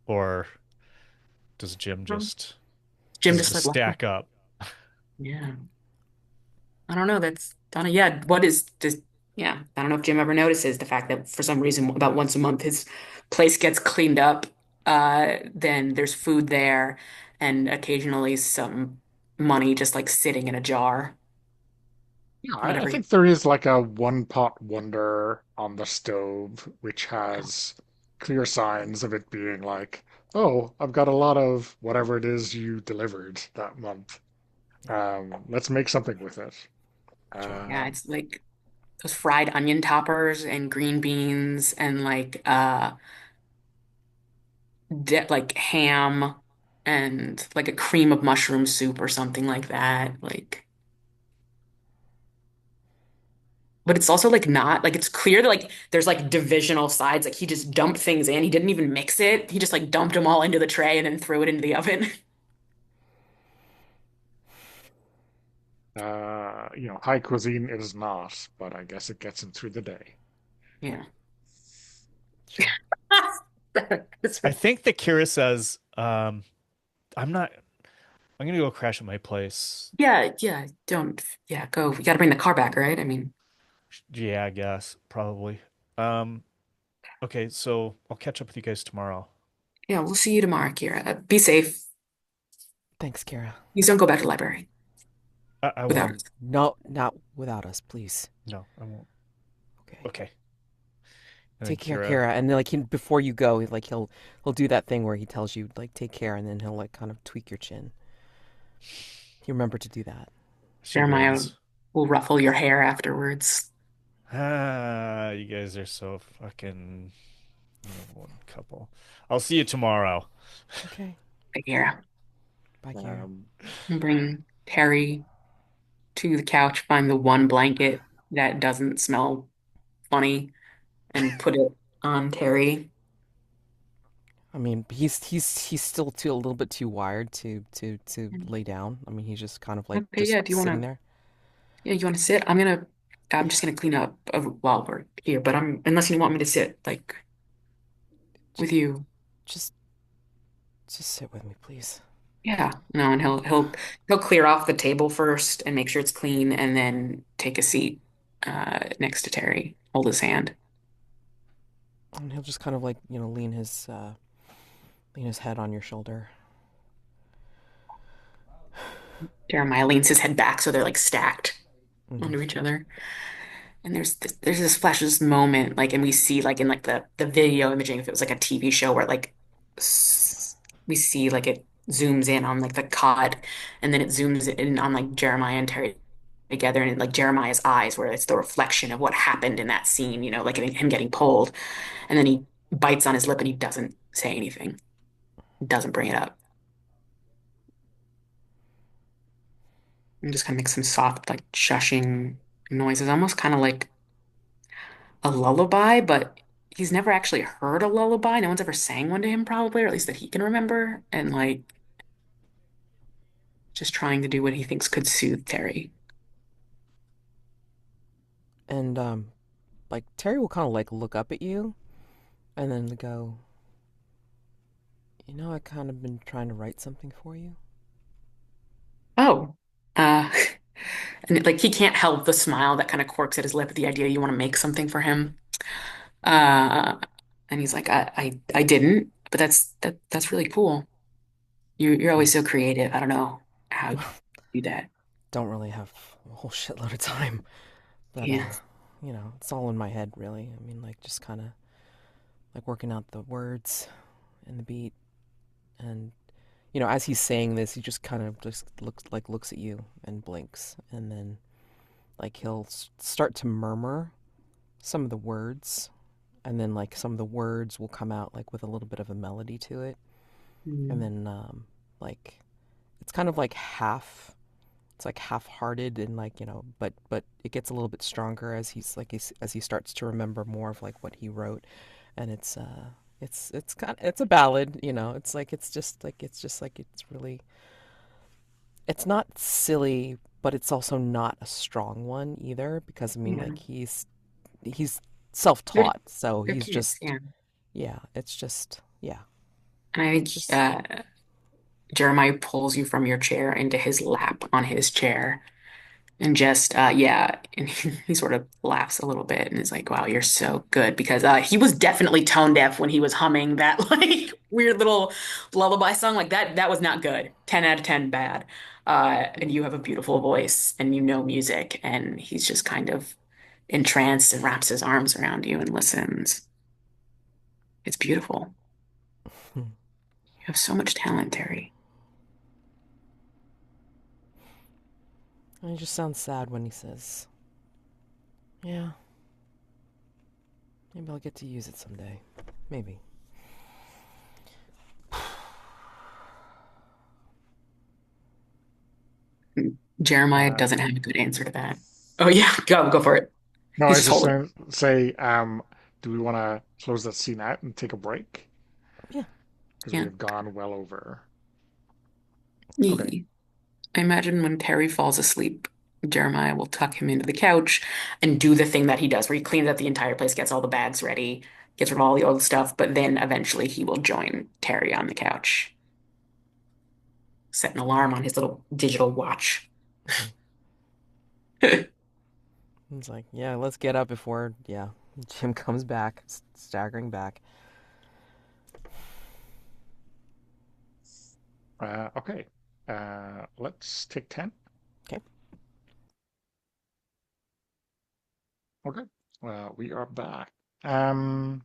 Or does Jim Um, just Jim does it just just like, well, stack up? yeah. I don't know. That's Donna. Yeah. What is just, yeah. I don't know if Jim ever notices the fact that for some reason, about once a month, his place gets cleaned up. Then there's food there and occasionally some money just like sitting in a jar, yeah, I whatever. think there is like a one pot wonder on the stove, which has clear signs of it being like, oh, I've got a lot of whatever it is you delivered that month. yeah. Let's make something with it. Sure. Yeah, Um, it's like those fried onion toppers and green beans and like like ham and like a cream of mushroom soup or something like that. Like, but it's also like not like it's clear that like there's like divisional sides. Like he just dumped things in. He didn't even mix it. He just like dumped them all into the tray and then threw it into the oven. high cuisine it is not, but I guess it gets him through the day. Yeah. Sure. It's I think that Kira says, I'm not I'm gonna go crash at my place. yeah, yeah, don't yeah, go. You gotta bring the car back, right? I mean, Yeah, I guess, probably. Um, okay, so I'll catch up with you guys tomorrow. yeah, we'll see you tomorrow, Kira. Be safe. Thanks, Kara. Please don't go back to the library I without won't. us. No, not without us, please. No, I won't. Okay. Okay. And then Take care, Kira, Kara. And then, like, before you go, like, he'll do that thing where he tells you, like, take care, and then he'll like kind of tweak your chin. You remember to do that. she Jeremiah grins. will ruffle your hair afterwards. Ah, you guys are so fucking one couple. I'll see you tomorrow. Okay. Take care. Bye, Kara. Um, And bring Terry to the couch, find the one blanket that doesn't smell funny, and put it on Terry. I mean, he's still too a little bit too wired to lay down. I mean, he's just kind of like Okay, just yeah, do you sitting wanna there. yeah, you wanna sit? I'm just gonna clean up while we're here, but I'm unless you want me to sit like J- with you. Just just sit with me, please. Yeah. No, and he'll clear off the table first and make sure it's clean and then take a seat next to Terry. Hold his hand. And he'll just kind of like lean Lean his head on your shoulder. Jeremiah leans his head back so they're like stacked Hmm. onto each other. And there's this flash, this moment, like, and we see like in like the video imaging, if it was like a TV show where like we see like it zooms in on like the cot, and then it zooms in on like Jeremiah and Terry together, and like Jeremiah's eyes, where it's the reflection of what happened in that scene, like him getting pulled, and then he bites on his lip and he doesn't say anything, doesn't bring it up, and just kind of makes some soft like shushing noises, almost kind of like a lullaby, but he's never actually heard a lullaby. No one's ever sang one to him, probably, or at least that he can remember. And like just trying to do what he thinks could soothe Terry. And like Terry will kind of like look up at you and then go, I kind of been trying to write something for you. Oh, uh, and like he can't help the smile that kind of quirks at his lip at the idea you want to make something for him. Uh, and he's like, I didn't, but that's really cool. You're always so creative. I don't know how you do that. Don't really have a whole shitload of time, but Yeah. it's all in my head really. I mean, like just kind of like working out the words and the beat, and as he's saying this, he just kind of just looks at you and blinks, and then like he'll start to murmur some of the words, and then like some of the words will come out like with a little bit of a melody to it, and Mm. then like it's kind of like half it's like half-hearted, and like but it gets a little bit stronger as as he starts to remember more of like what he wrote, and it's a ballad. It's really, it's not silly, but it's also not a strong one either, because I mean Yeah. like he's They're, self-taught, so they're he's kids. just, Yeah. yeah, it's just, yeah, And I think it's just. Jeremiah pulls you from your chair into his lap on his chair and just yeah, and he sort of laughs a little bit and is like, wow, you're so good, because he was definitely tone deaf when he was humming that like weird little lullaby song. Like that was not good. 10 out of 10 bad. And you have a beautiful voice and you know music, and he's just kind of entranced and wraps his arms around you and listens. It's beautiful. You have so much talent, Terry. And he just sounds sad when he says, yeah, maybe I'll get to use it someday, maybe. Jeremiah Uh, doesn't have a good answer to that. Oh yeah, go for it. no, I He's was just just holding. going to say, do we want to close that scene out and take a break? Yeah. Because we Yeah. have gone well over. Okay. I imagine when Terry falls asleep, Jeremiah will tuck him into the couch and do the thing that he does, where he cleans out the entire place, gets all the bags ready, gets rid of all the old stuff, but then eventually he will join Terry on the couch, set an alarm on his little digital watch. Hmm. It's like, yeah, let's get up before, yeah, Jim comes back, staggering back. Okay. Let's take 10. Okay. Okay. We are back. Um,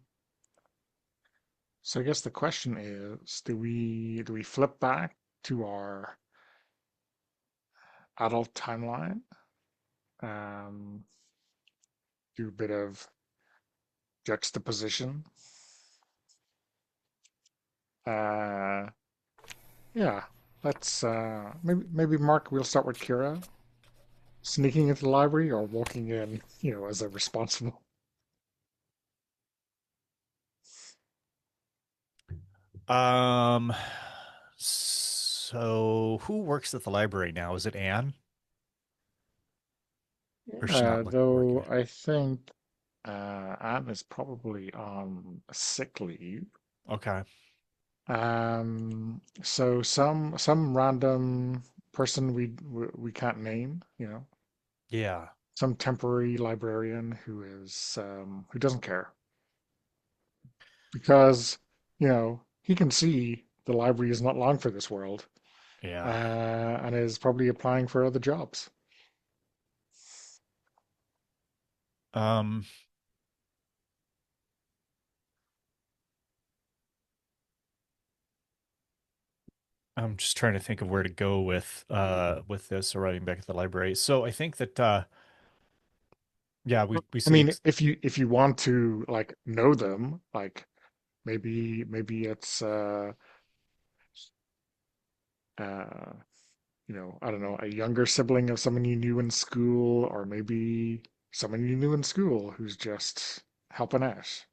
so I guess the question is, do we flip back to our adult timeline? Um, do a bit of juxtaposition. Uh, yeah. Let's maybe Mark, we'll start with Kira sneaking into the library or walking in, as a responsible. Um, so who works at the library now? Is it Anne? Or is she not working Though it? I think Anne is probably on sick leave. Okay. So some random person we can't name, Yeah. some temporary librarian who doesn't care because, you know, he can see the library is not long for this world, Yeah. and is probably applying for other jobs. Um, I'm just trying to think of where to go with this arriving back at the library. So I think that yeah, we I see mean, ex if you want to like know them, like maybe it's uh I don't know, a younger sibling of someone you knew in school, or maybe someone you knew in school who's just helping out.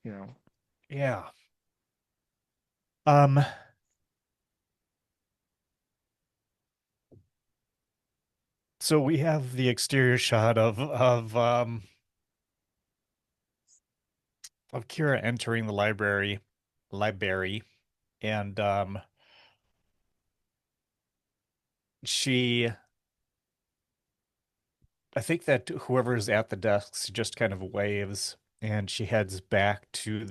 yeah. Um, so we have the exterior shot of Kira entering the library, and she I think that whoever is at the desks just kind of waves, and she heads back to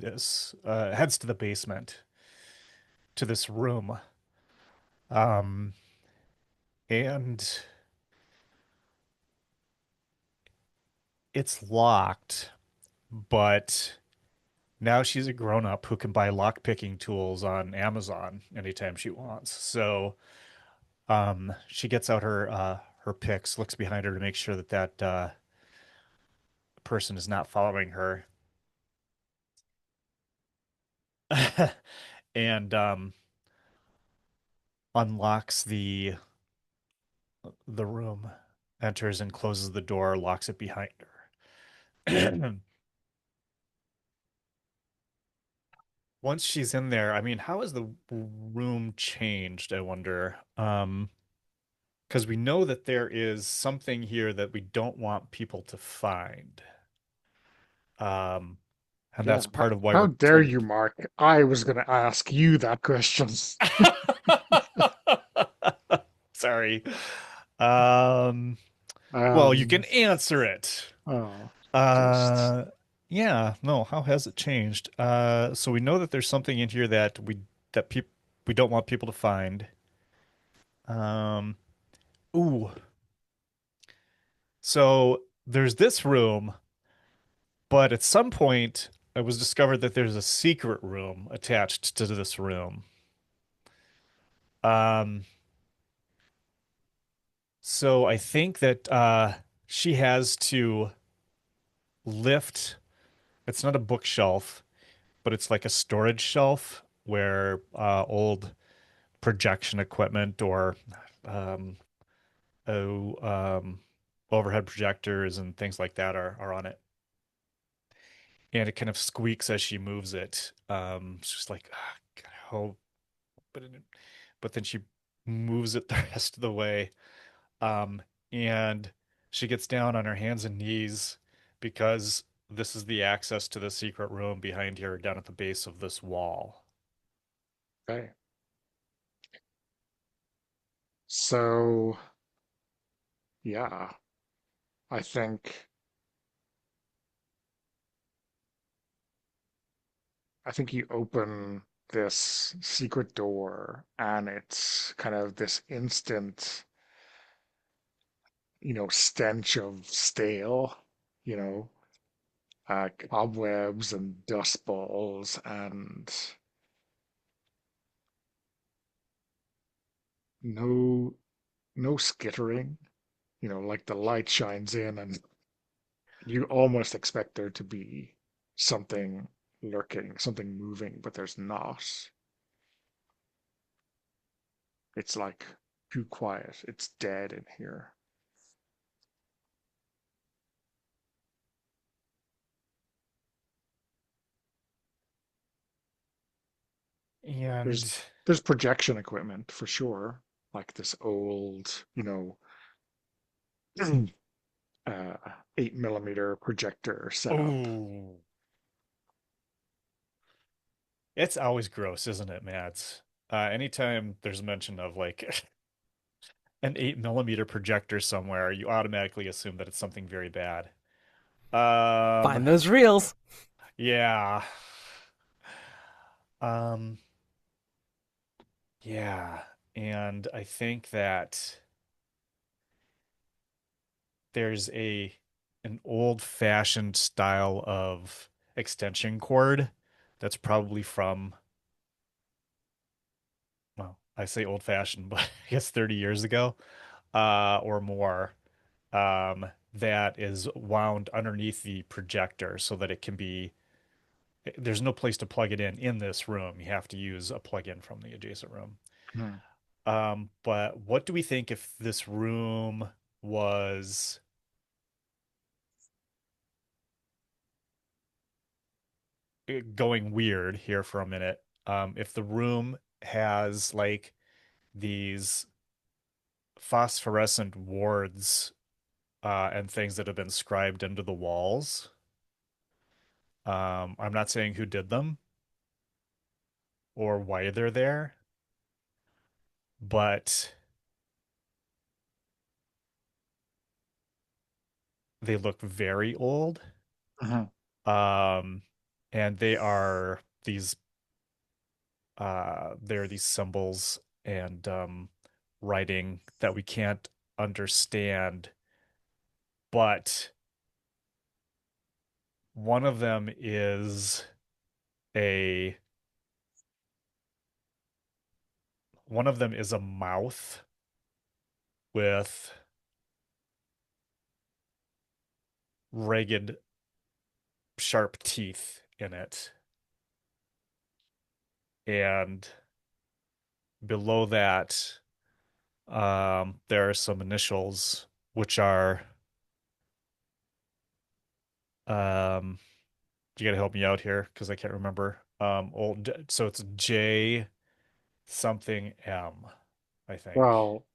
heads to the basement, to this room. Um, and it's locked, but now she's a grown up who can buy lock picking tools on Amazon anytime she wants. So, she gets out her picks, looks behind her to make sure that person is not following her, and unlocks the room, enters and closes the door, locks it behind her. Once she's in there, I mean, how has the room changed, I wonder? Because we know that there is something here that we don't want people to find. Um, and Yeah. that's part of why How we're dare told. you, Mark? I was going to ask you that question. Sorry. Um, well, you Um, can answer it. oh, just Uh, yeah, no, how has it changed? So we know that there's something in here that people we don't want people to find. Um, ooh, so there's this room, but at some point it was discovered that there's a secret room attached to this room. Um, so I think that she has to lift, it's not a bookshelf, but it's like a storage shelf where old projection equipment or um, oh, overhead projectors and things like that are on it. And it kind of squeaks as she moves it. It's just like, ah, God, how, but, but then she moves it the rest of the way. Um, and she gets down on her hands and knees because this is the access to the secret room behind here down at the base of this wall. okay. So, yeah, I think you open this secret door, and it's kind of this instant, stench of stale, you know, cobwebs and dust balls, and no skittering. Like the light shines in, and you almost expect there to be something lurking, something moving, but there's not. It's like too quiet. It's dead in here. And There's projection equipment for sure, like this old, uh, 8 millimeter projector setup. oh, it's always gross, isn't it, Mads? Anytime there's mention of like an 8 millimeter projector somewhere, you automatically assume that it's something very bad. Um, Find those reels. yeah. Um, Yeah. And I think that there's an old-fashioned style of extension cord that's probably from, well, I say old-fashioned, but I guess 30 years ago, or more, that is wound underneath the projector so that it can be, there's no place to plug it in this room. You have to use a plug-in from the adjacent room. Hmm. But what do we think if this room was going weird here for a minute? If the room has like these phosphorescent wards and things that have been scribed into the walls. I'm not saying who did them or why they're there, but they look very old. Mhm. Um, and they're these symbols and writing that we can't understand, but one of them is a one of them is a mouth with ragged, sharp teeth in it. And below that, there are some initials, which are, um, you got to help me out here because I can't remember. So it's J something M, I think. Well,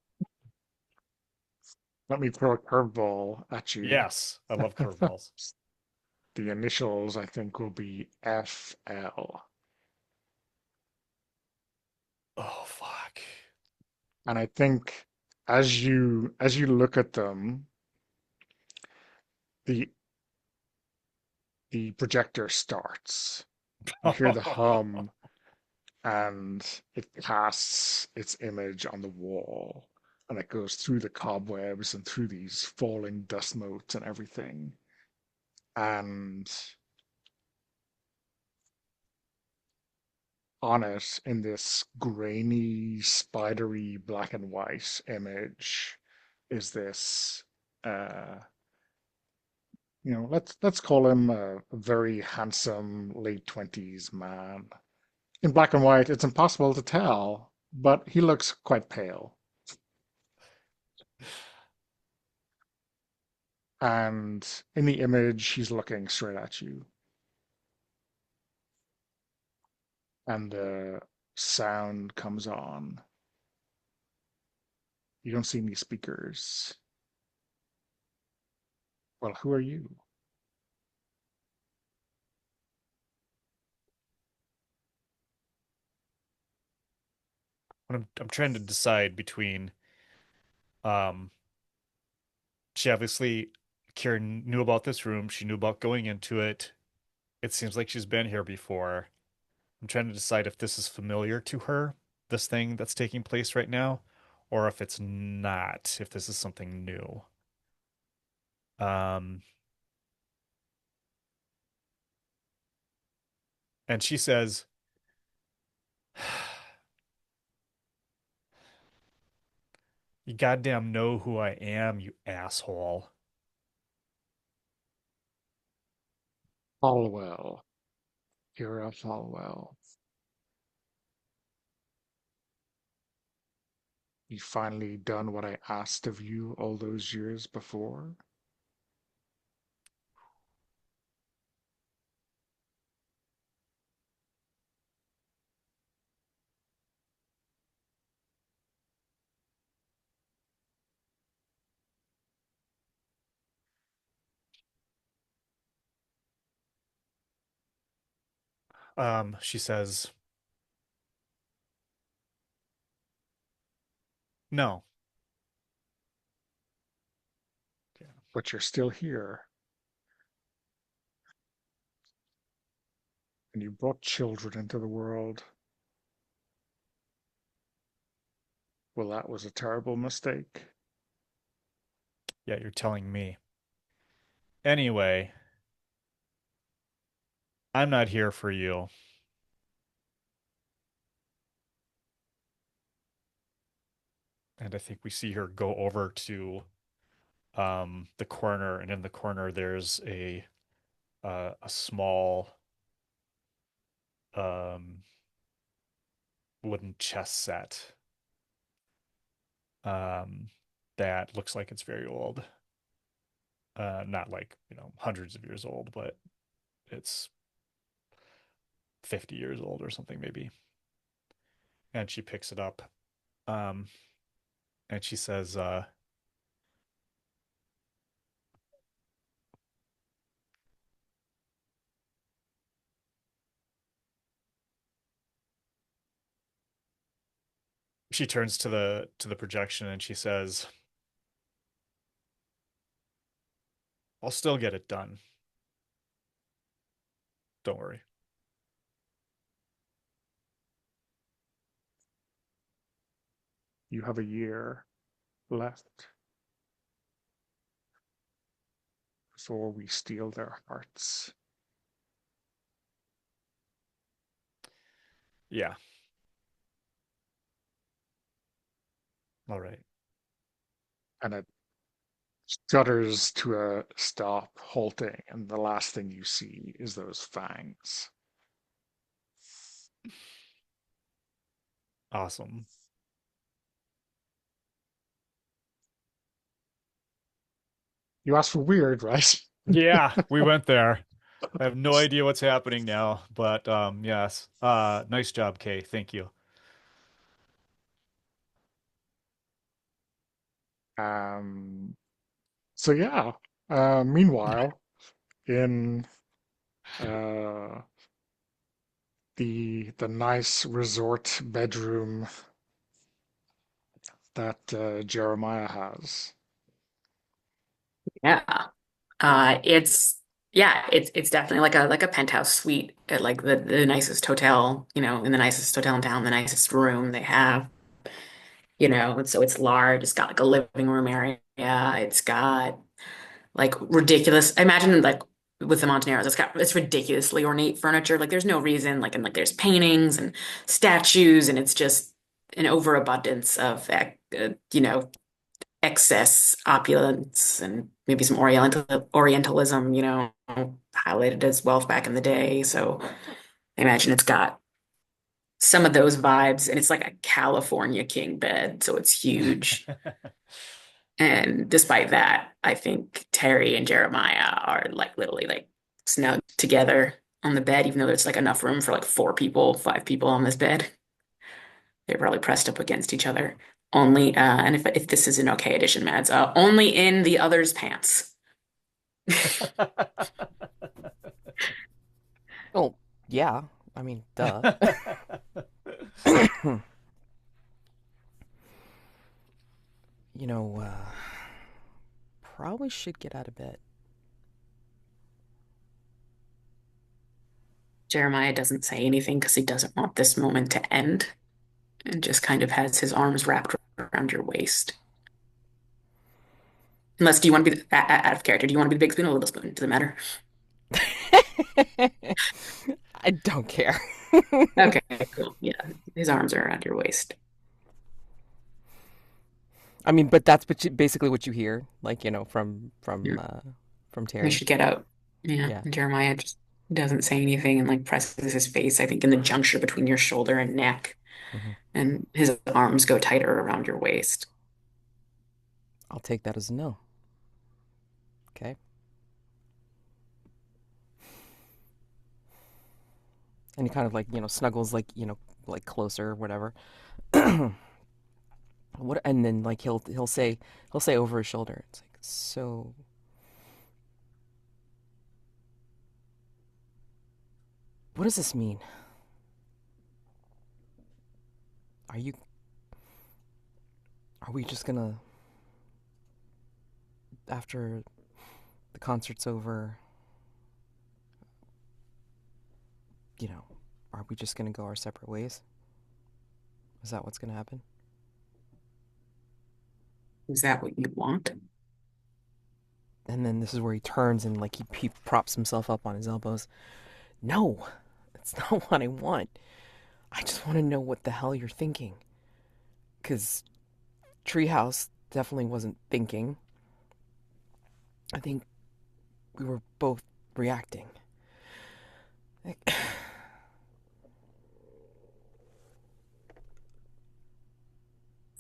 let me throw a curveball at you. Yes, I love curveballs. The initials, I think, will be FL. Oh, fuck. And I think as you look at them, the the projector starts. You hear the hum and it casts its image on the wall. And it goes through the cobwebs and through these falling dust motes and everything. And on it, in this grainy, spidery black and white image, is this let's call him a very handsome late 20s man. In black and white, it's impossible to tell, but he looks quite pale. And in the image, he's looking straight at you. And the sound comes on. You don't see any speakers. Well, who are you? I'm trying to decide between, um, she obviously, Karen knew about this room. She knew about going into it. It seems like she's been here before. I'm trying to decide if this is familiar to her, this thing that's taking place right now, or if it's not, if this is something new. Um, and she says, "You goddamn know who I am, you asshole." Falwell. Kira Falwell. You finally done what I asked of you all those years before? She says, "No." Yeah. But you're still here, and you brought children into the world. Well, that was a terrible mistake. Yeah, you're telling me. Anyway, I'm not here for you. And I think we see her go over to the corner, and in the corner there's a small um wooden chess set um that looks like it's very old. Not like, hundreds of years old, but it's 50 years old or something maybe. And she picks it up. Um and she says, she turns to the projection and she says, "I'll still get it done. Don't worry." You have a year left before we steal their hearts. Yeah. All right. And it stutters to a stop, halting, and the last thing you see is those fangs. Awesome. You asked for weird, right? Yeah, we went there. I have no idea what's happening now, but yes. Nice job, Kay. Thank you. Um, so yeah. Meanwhile, in uh, the nice resort bedroom that Jeremiah has. Yeah. It's yeah, it's definitely like a penthouse suite at like the nicest hotel, in the nicest hotel in town, the nicest room they have, and so it's large. It's got like a living room area. It's got like ridiculous. I imagine like with the Montaneros, it's ridiculously ornate furniture. Like there's no reason. Like and like there's paintings and statues, and it's just an overabundance of excess opulence and maybe some Orientalism, highlighted as wealth back in the day. So I imagine it's got some of those vibes, and it's like a California king bed, so it's huge. And despite that, I think Terry and Jeremiah are like literally like snug together on the bed, even though there's like enough room for like four people, five people on this bed. They're probably pressed up against each other. Only, and if this is an okay edition, Mads, only in the other's pants. Well, yeah. I mean, duh. You know, probably should get out of bed. Jeremiah doesn't say anything because he doesn't want this moment to end and just kind of has his arms wrapped around your waist. Unless, do you want to be out of character? Do you want to be the big spoon or the little spoon? Does it matter? I don't care. Okay, cool. Yeah, his arms are around your waist. I mean, but that's basically what you hear, like Yeah, from we Terry. should get out. Yeah, Yeah. and Jeremiah just doesn't say anything and like presses his face, I think, in the juncture between your shoulder and neck, Hmm. and his arms go tighter around your waist. I'll take that as a no. Okay. And he kind of like snuggles like like closer, or whatever. What? And then like he'll say over his shoulder. It's like, so what does this mean? Are you? Are we just gonna, after the concert's over, you know, are we just gonna go our separate ways? Is that what's gonna happen? Is that what you want? And then this is where he turns and like he props himself up on his elbows. No, that's not what I want. I just want to know what the hell you're thinking. Because Treehouse definitely wasn't thinking. I think we were both reacting. I'm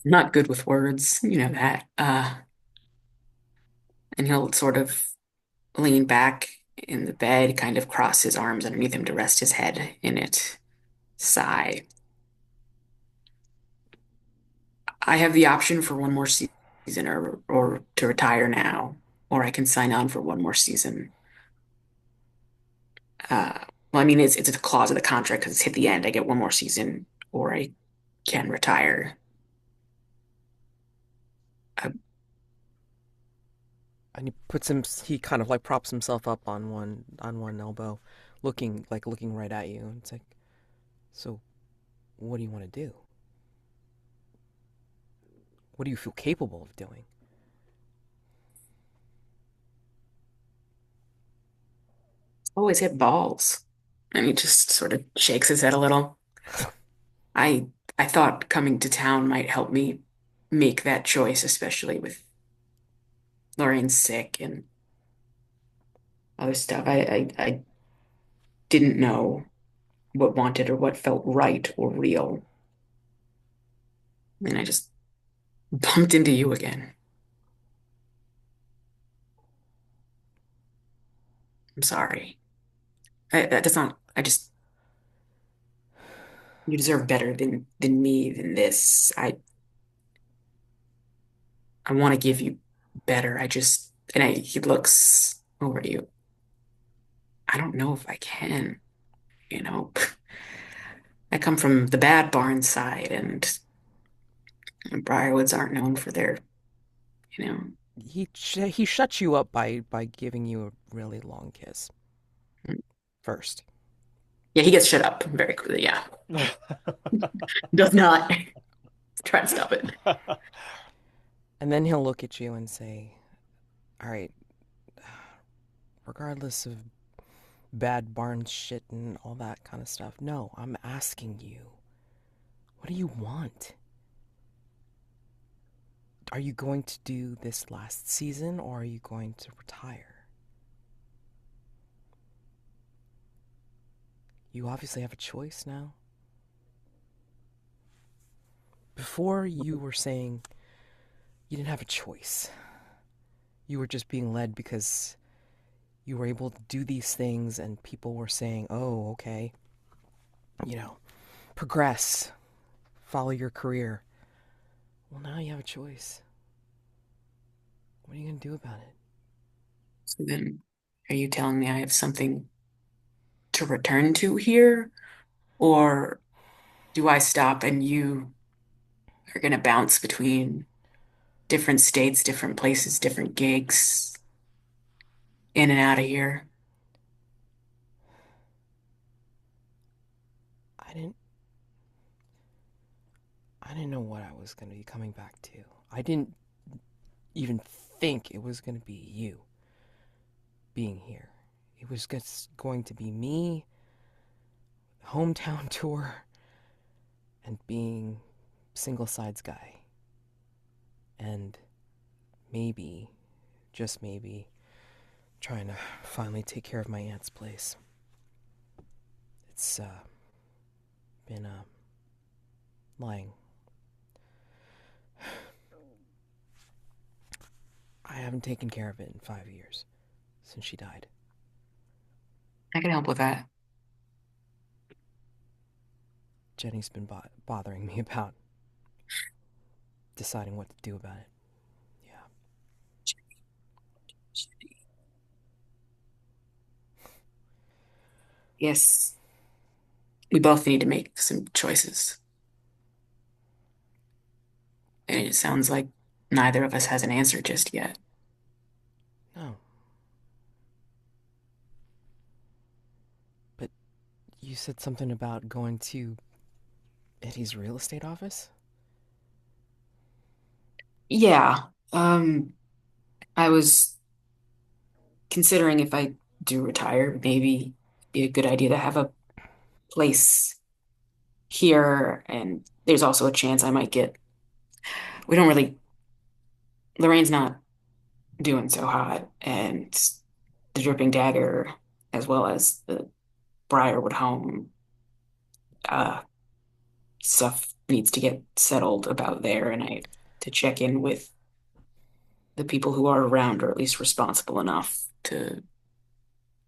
not good with words, you know that. And he'll sort of lean back in the bed, kind of cross his arms underneath him to rest his head in it. Sigh. I have the option for one more season or to retire now, or I can sign on for one more season. Uh, well, I mean, it's a clause of the contract because it's hit the end. I get one more season, or I can retire. I, And he kind of like props himself up on one elbow, looking right at you. And it's like, so what do you want to do? What do you feel capable of doing? always hit balls. And he just sort of shakes his head a little. I I thought coming to town might help me make that choice, especially with Lorraine sick and other stuff. I didn't know what wanted or what felt right or real. And I just bumped into you again. I'm sorry. That's not, I just, you deserve better than me, than this. I want to give you better. He looks over at you. I don't know if I can, you know. I come from the bad barn side, and Briarwoods aren't known for their, you know. He shuts you up by giving you a really long kiss first, Yeah, he gets shut up very quickly. Yeah, does not try to stop it. and then he'll look at you and say, "All right, regardless of bad barn shit and all that kind of stuff. No, I'm asking you, what do you want? Are you going to do this last season or are you going to retire? You obviously have a choice now. Before you were saying you didn't have a choice. You were just being led because you were able to do these things and people were saying, oh, okay, you know, progress, follow your career. Well, now you have a choice. What are you going to do about it? So then, are you telling me I have something to return to here, or do I stop and you are gonna bounce between different states, different places, different gigs, in and out of here? I didn't I didn't know what I was going to be coming back to. I didn't even think it was going to be you being here. It was just going to be me, hometown tour, and being single sides guy. And maybe, just maybe, trying to finally take care of my aunt's place. It's been lying. I haven't taken care of it in 5 years since she died. I can help with that. Jenny's been bothering me about deciding what to do about it. Yeah. Yes, we both need to make some choices. And it sounds like neither of us has an answer just yet. No, but you said something about going to Eddie's real estate office? Yeah. Um, I was considering if I do retire, maybe it'd be a good idea to have a place here, and there's also a chance I might get. We don't really. Lorraine's not doing so hot, and the Dripping Dagger, as well as the Briarwood home, uh, stuff needs to get settled about there, and I to check in with the people who are around, or at least responsible enough to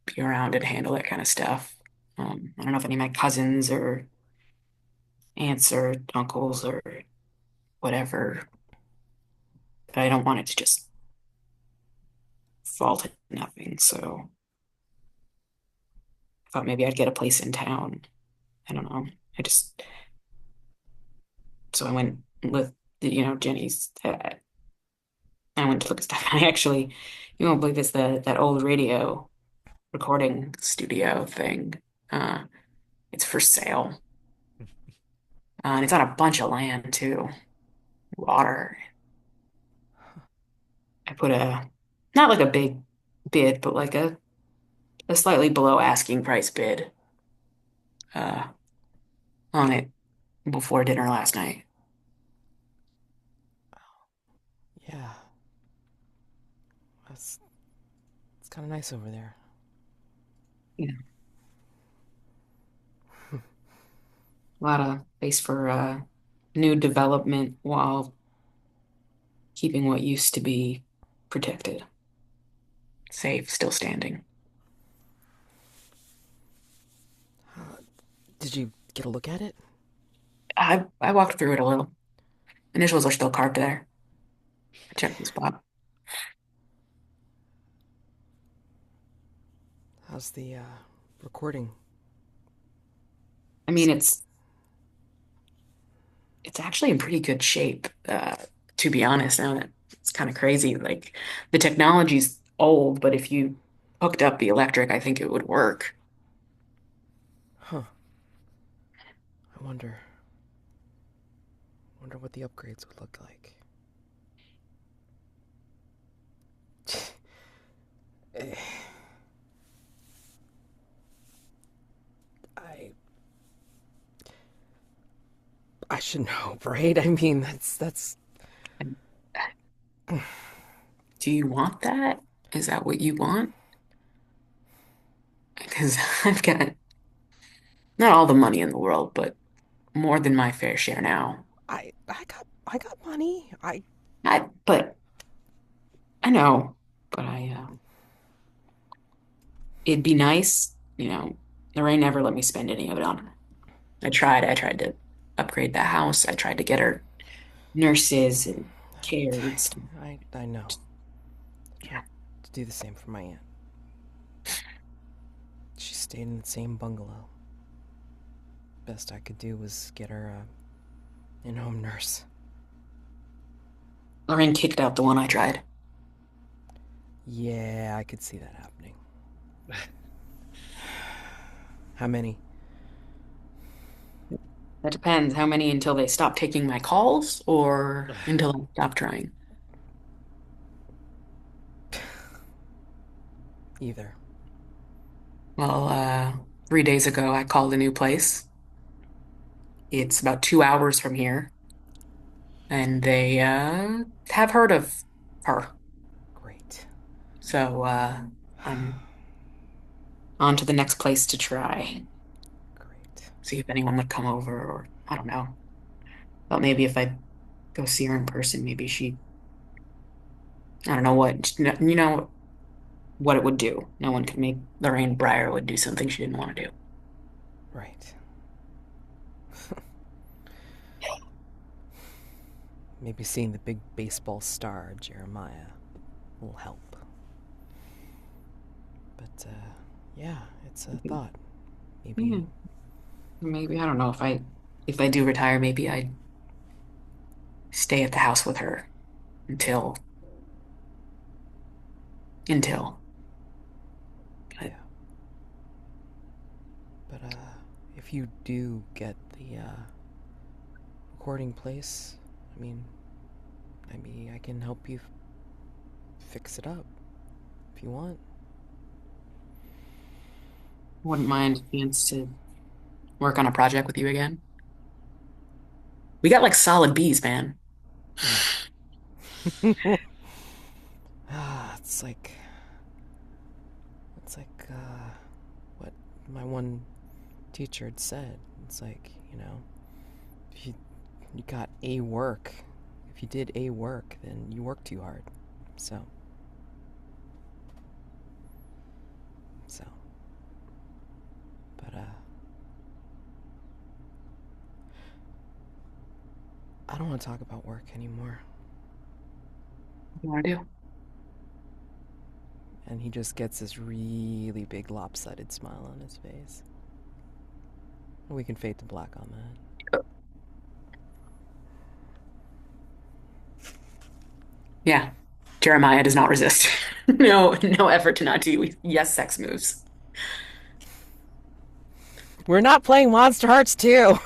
be around and handle that kind of stuff. I don't know if any of my cousins or aunts or uncles or whatever, but I don't want it to just fall to nothing. So I thought maybe I'd get a place in town. I don't know. I just, so I went with, Jenny's. I went to look at stuff. I actually, you won't believe this, that old radio recording studio thing. Uh, it's for sale. And it's on a bunch of land too. Water. I put not like a big bid, but like a slightly below asking price bid uh, on it before dinner last night. Yeah, that's it's kind of nice over there. Yeah, a lot of space for new development while keeping what used to be protected, safe, still standing. Did you get a look at it? I walked through it a little. Initials are still carved there. I checked the spot. How's the recording? I mean, it's actually in pretty good shape, to be honest. Now that it's kind of crazy. Like the technology's old, but if you hooked up the electric, I think it would work. Huh. I wonder what the upgrades would look like. I I should know, right? I mean, that's And do you want that? Is that what you want? Because I've got not all the money in the world, but more than my fair share now. I got money. But I know, but it'd be nice, Lorraine never let me spend any of it on her. I tried to upgrade the house. I tried to get her nurses and care and stuff. I know. I Yeah. tried to do the same for my aunt. She stayed in the same bungalow. Best I could do was get her a in-home nurse. Lorraine kicked out the one I tried. Yeah, I could see that happening. How many? That depends how many until they stop taking my calls or until I stop trying. Either. Well, 3 days ago, I called a new place. It's about 2 hours from here, and they have heard of her. Great. So I'm on to the next place to try. Great. See if anyone would come over, or I don't know. But maybe if I go see her in person, maybe I don't know what it would do. No one could make Lorraine Breyer would do something she didn't want to do. Right. Maybe seeing the big baseball star, Jeremiah, will help. But, yeah, it's a thought. Yeah, Maybe. maybe I don't know if I do retire, maybe I'd stay at the house with her until until. But Yeah. But, if you do get the, recording place, I mean, Maybe I can help you fix it up if you want. Wouldn't mind a chance to work on a project with you again. We got like solid B's, man. It's like what my one teacher had said. It's like, if you got A work, if you did A work, then you work too hard. So, so, but I don't want to talk about work anymore. What do you want to do? And he just gets this really big lopsided smile on his face. We can fade to black on that. Yeah. Jeremiah does not resist. No effort to not do yes sex moves. We're not playing Monster Hearts 2.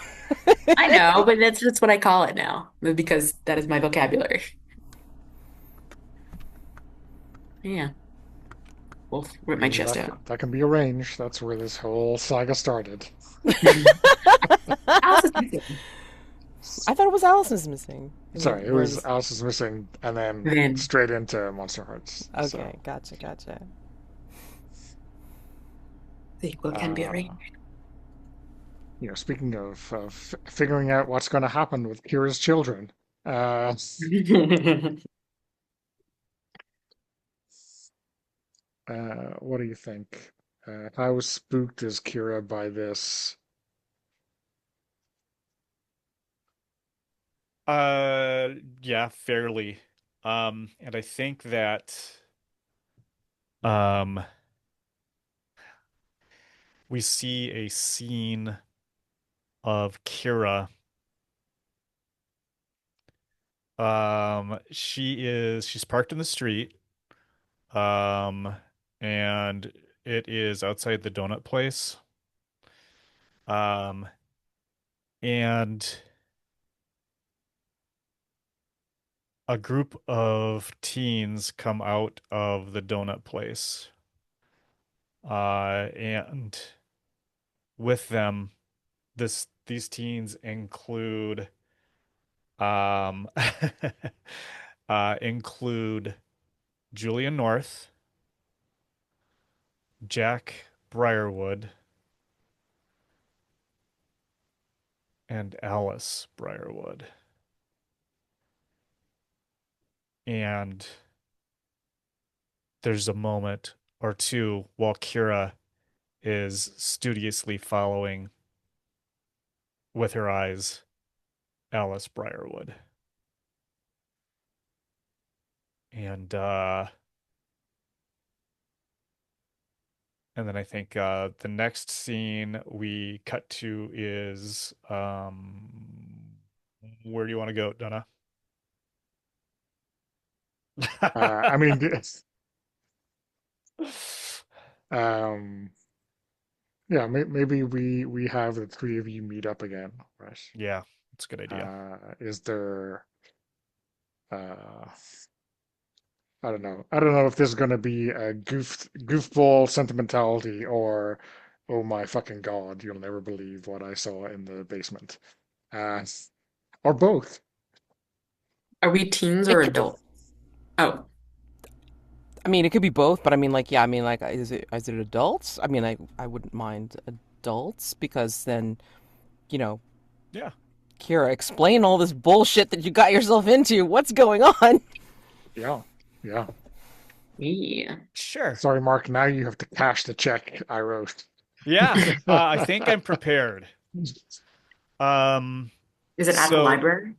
I know, but that's what I call it now because that is my vocabulary. Yeah. Wolf rip my Maybe chest out. that can be arranged. That's where this whole saga started. Alice is missing. I thought it was Allison's missing. I Sorry, mean, it was Alice is Missing, and then Then straight into Monster Hearts. okay, gotcha. the equal can be Uh, arranged. speaking of figuring out what's going to happen with Kira's children, uh, what do you think? How spooked is Kira by this? Yeah, fairly. And I think that um we see a scene of Kira. She's parked in the street. Um, and it is outside the donut place. Um, and a group of teens come out of the donut place. And with them, these teens um include Julian North, Jack Briarwood, and Alice Briarwood. And there's a moment or two while Kira is studiously following with her eyes Alice Briarwood. And and then I think the next scene we cut to is where do you want to go, Donna? I mean, um, yeah, maybe we have the three of you meet up again, right? Yeah, that's a good idea. Is there? Uh, I don't know. I don't know if this is going to be a goofball sentimentality or, oh my fucking God, you'll never believe what I saw in the basement. Uh, or both. Are we teens It or could, adults? Oh, I mean, it could be both, but I mean, like, yeah, I mean, like, is it adults? I mean, I wouldn't mind adults because then, you know, Yeah, Kira, explain all this bullshit that you got yourself into. What's going on? Yeah, yeah. yeah. sure. Sorry, Mark. Now you have to cash the check I wrote. Yeah, I think I'm prepared. Um, Is it at the so library?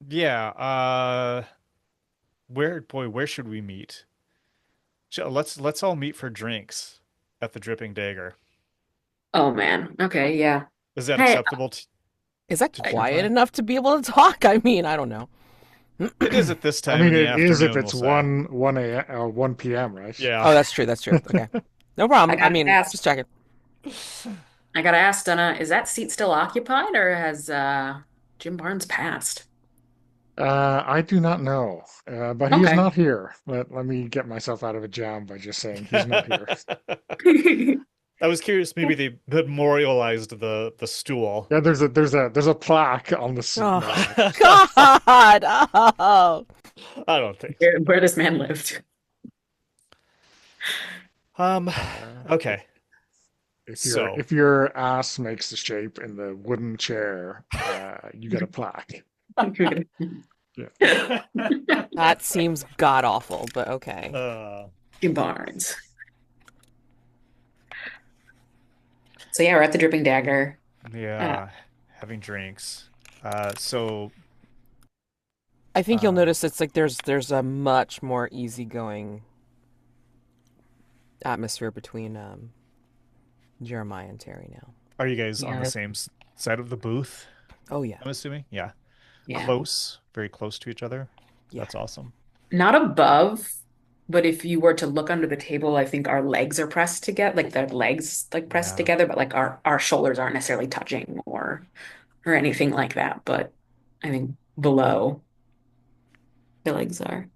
yeah, where should we meet? Let's all meet for drinks at the Dripping Dagger. Oh man. Okay, yeah. Is that Hey, acceptable Is that to I, quiet Truefire? enough to be able to talk? I mean, I don't know. It is at this I time mean, in the it is if afternoon, we'll it's say. 1 p.m., right? Oh, Yeah. that's true. That's true. Okay. No I problem. I gotta mean, ask. just checking. I gotta ask, Donna, is that seat still occupied or has Jim Barnes passed? I do not know, but he is Okay. not here. Let me get myself out of a jam by just saying he's not here. I was curious, maybe they memorialized the stool. Yeah, there's a plaque on the seat. Oh No. God! Oh, I don't think so. Where this man lived. Um, If okay. So, if your ass makes the shape in the wooden chair, you get a plaque. Yeah. that seems god awful, but okay. Kim Barnes. So yeah, we're at the Dripping Dagger. Uh, yeah, having drinks. So, I think you'll um, notice it's like there's a much more easygoing atmosphere between Jeremiah and Terry now. are you guys on the yeah, same side of the booth? Oh yeah, I'm assuming. Yeah. yeah. Close, very close to each other. yeah. That's awesome. Not above, but if you were to look under the table, I think our legs are pressed together, like the legs like pressed Yeah. together, but like our shoulders aren't necessarily touching or anything like that. But I think below the legs are.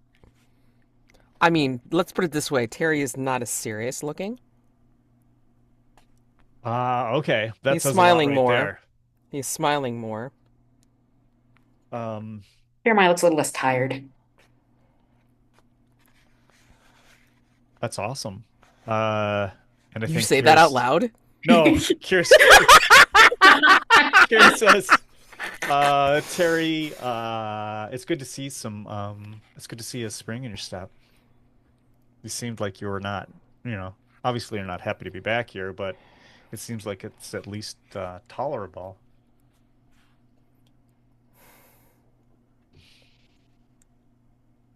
I mean, let's put it this way: Terry is not as serious looking. Okay. That He's says a lot smiling right more. there. He's smiling more. Um, Jeremiah looks a little less tired. that's awesome. Uh, and I You think say that out Kira's loud? no, Kira says, Terry, it's good to see it's good to see a spring in your step. You seemed like you were not, you know, obviously you're not happy to be back here, but it seems like it's at least tolerable.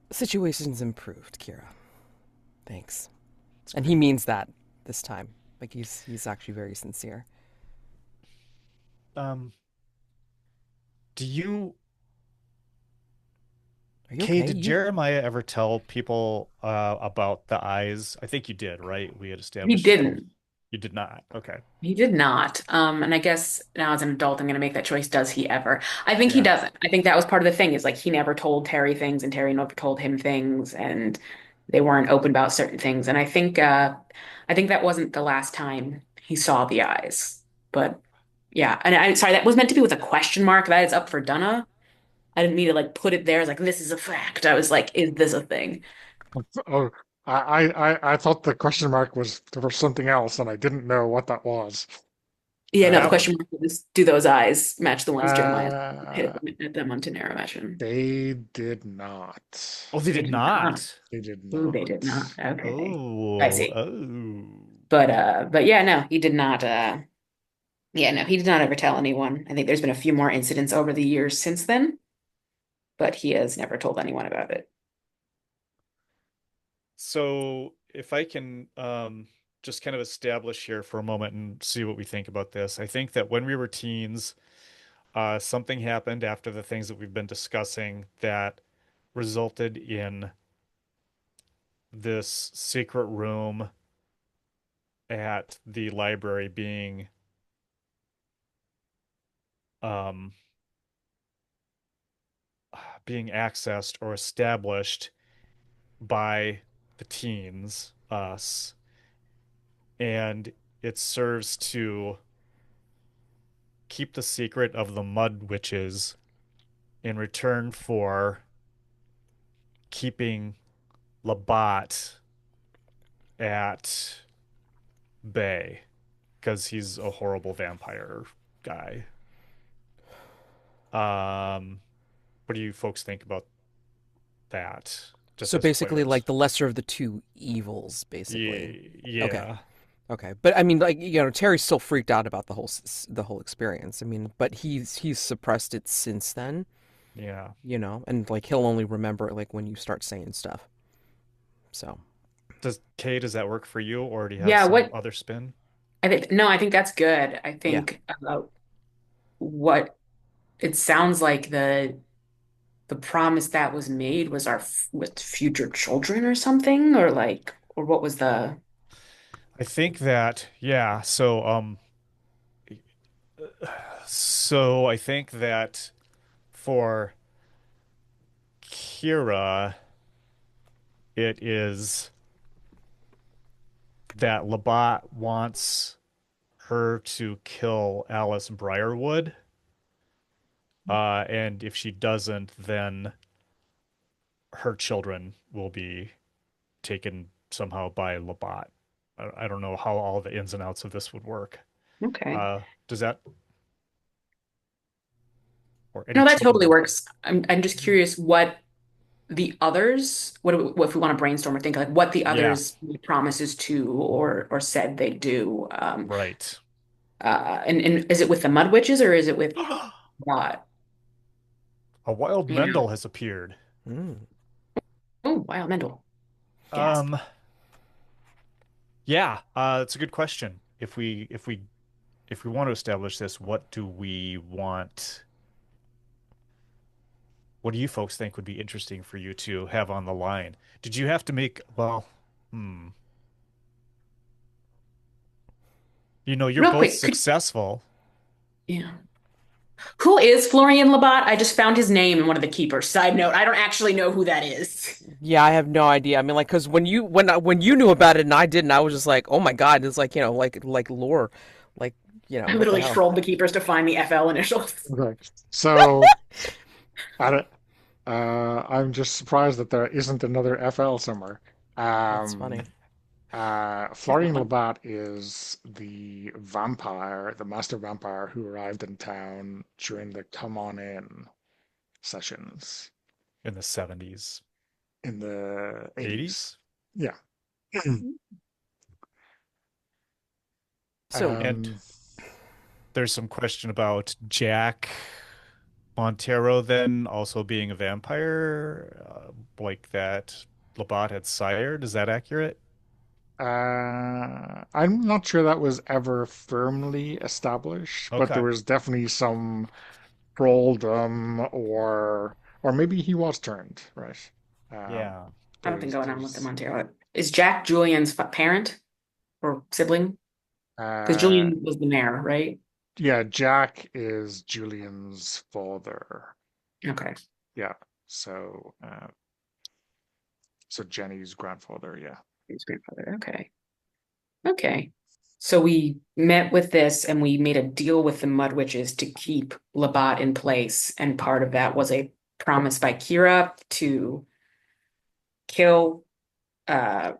The situation's improved, Kira. Thanks. It's And he great. means that this time. Like he's actually very sincere. Um, do you, Are you Kay, okay? did You Jeremiah ever tell people about the eyes? I think you did, right? We had He established didn't. you did not. Okay. He did not. And I guess now as an adult, I'm going to make that choice. Does he ever? I think he Yeah. doesn't. I think that was part of the thing is like he never told Terry things and Terry never told him things and they weren't open about certain things. And I think that wasn't the last time he saw the eyes. But yeah, and I'm sorry, that was meant to be with a question mark. That is up for Dunna. I didn't mean to like put it there as like this is a fact. I was like, is this a thing? Oh, I thought the question mark was for something else, and I didn't know what that was. Yeah, no, the That Uh, would question mark was do those eyes match the ones Jeremiah hit uh, at them on Tanera Mission? they did not. Oh, they They did did not. not. They did Ooh, they did not. not. Okay. I Oh, see. oh. But yeah, no, he did not yeah, no, he did not ever tell anyone. I think there's been a few more incidents over the years since then, but he has never told anyone about it. So if I can just kind of establish here for a moment and see what we think about this. I think that when we were teens, something happened after the things that we've been discussing that resulted in this secret room at the library um being accessed or established by the teens, us, and it serves to keep the secret of the mud witches in return for keeping Labat at bay because he's a horrible vampire guy. Um, what do you folks think about that? Just so as basically like players. the lesser of the two evils, basically. Okay. Yeah, Okay. But I mean, like Terry's still freaked out about the whole experience. I mean, but he's suppressed it since then. yeah. And like he'll only remember it like when you start saying stuff. So Does that work for you, or do you have Yeah, some what other spin? I think no, I think that's good. I yeah. think what it sounds like the promise that was made was with future children or something, or like, or what was the, I think that, yeah. So I think that for Kira, it is that Labat wants her to kill Alice Briarwood. And if she doesn't, then her children will be taken somehow by Labat. I don't know how all the ins and outs of this would work. Okay. Does that, or any No, that totally children? works. I'm just curious what the others, what if we want to brainstorm or think like what the Yeah, others made promises to or said they do. right. And is it with the Mud Witches or is it with what? A wild You know. Mendel has appeared. Mm. Oh, wow, Mendel. Gasp. Um, yeah, it's a good question. If we want to establish this, what do we want? What do you folks think would be interesting for you to have on the line? Did you have to make, well, hmm, you're Real both quick, could successful. yeah. Who is Florian Labat? I just found his name in one of the keepers. Side note, I don't actually know who that is. Yeah, I have no idea. I mean, like, because when you knew about it and I didn't, I was just like, oh my God, it's like like lore, like I what the literally hell? trolled the keepers to find the FL initials. Okay. So I don't, I'm just surprised that there isn't another FL somewhere. That's Um, funny. That's not Florian fun. Labat is the vampire, the master vampire who arrived in town during the Come On In sessions In the 70s, in the 80s. 80s. Yeah. So And Um, there's some question about Jack Montero then also being a vampire, like that Labat had sired. Is that accurate? I'm not sure that was ever firmly established, but there Okay. was definitely some trolldom or maybe he was turned, right? Um, Yeah. I don't think going on with the there's Montero. Is Jack Julian's parent or sibling? Because uh Julian was the mayor, right? yeah, Jack is Julian's father. Okay. Yeah. So so Jenny's grandfather, yeah. His grandfather. Okay. Okay. So we met with this and we made a deal with the Mud Witches to keep Labat in place. And part of that was a promise by Kira to kill uh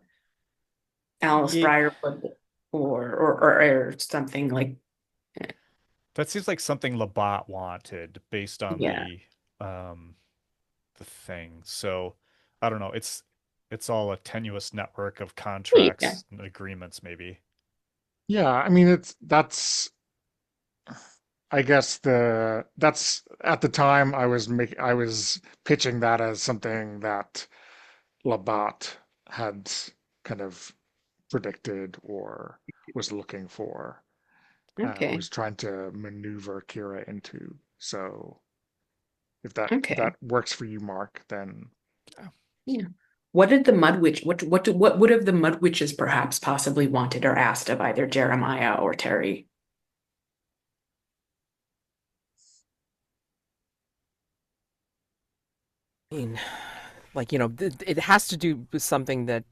Alice Yeah. Briarwood or something like That seems like something Labat wanted based on yeah. the thing. So I don't know. It's all a tenuous network of Yeah. contracts and agreements, maybe. Yeah, I mean it's that's I guess the that's at the time I was pitching that as something that Labat had kind of predicted or was looking for, Okay. was trying to maneuver Kira into. So if Okay. that works for you, Mark, then Yeah. Yeah. What did the Mud Witch what would have the Mud Witches perhaps possibly wanted or asked of either Jeremiah or Terry? I mean, like it has to do with something that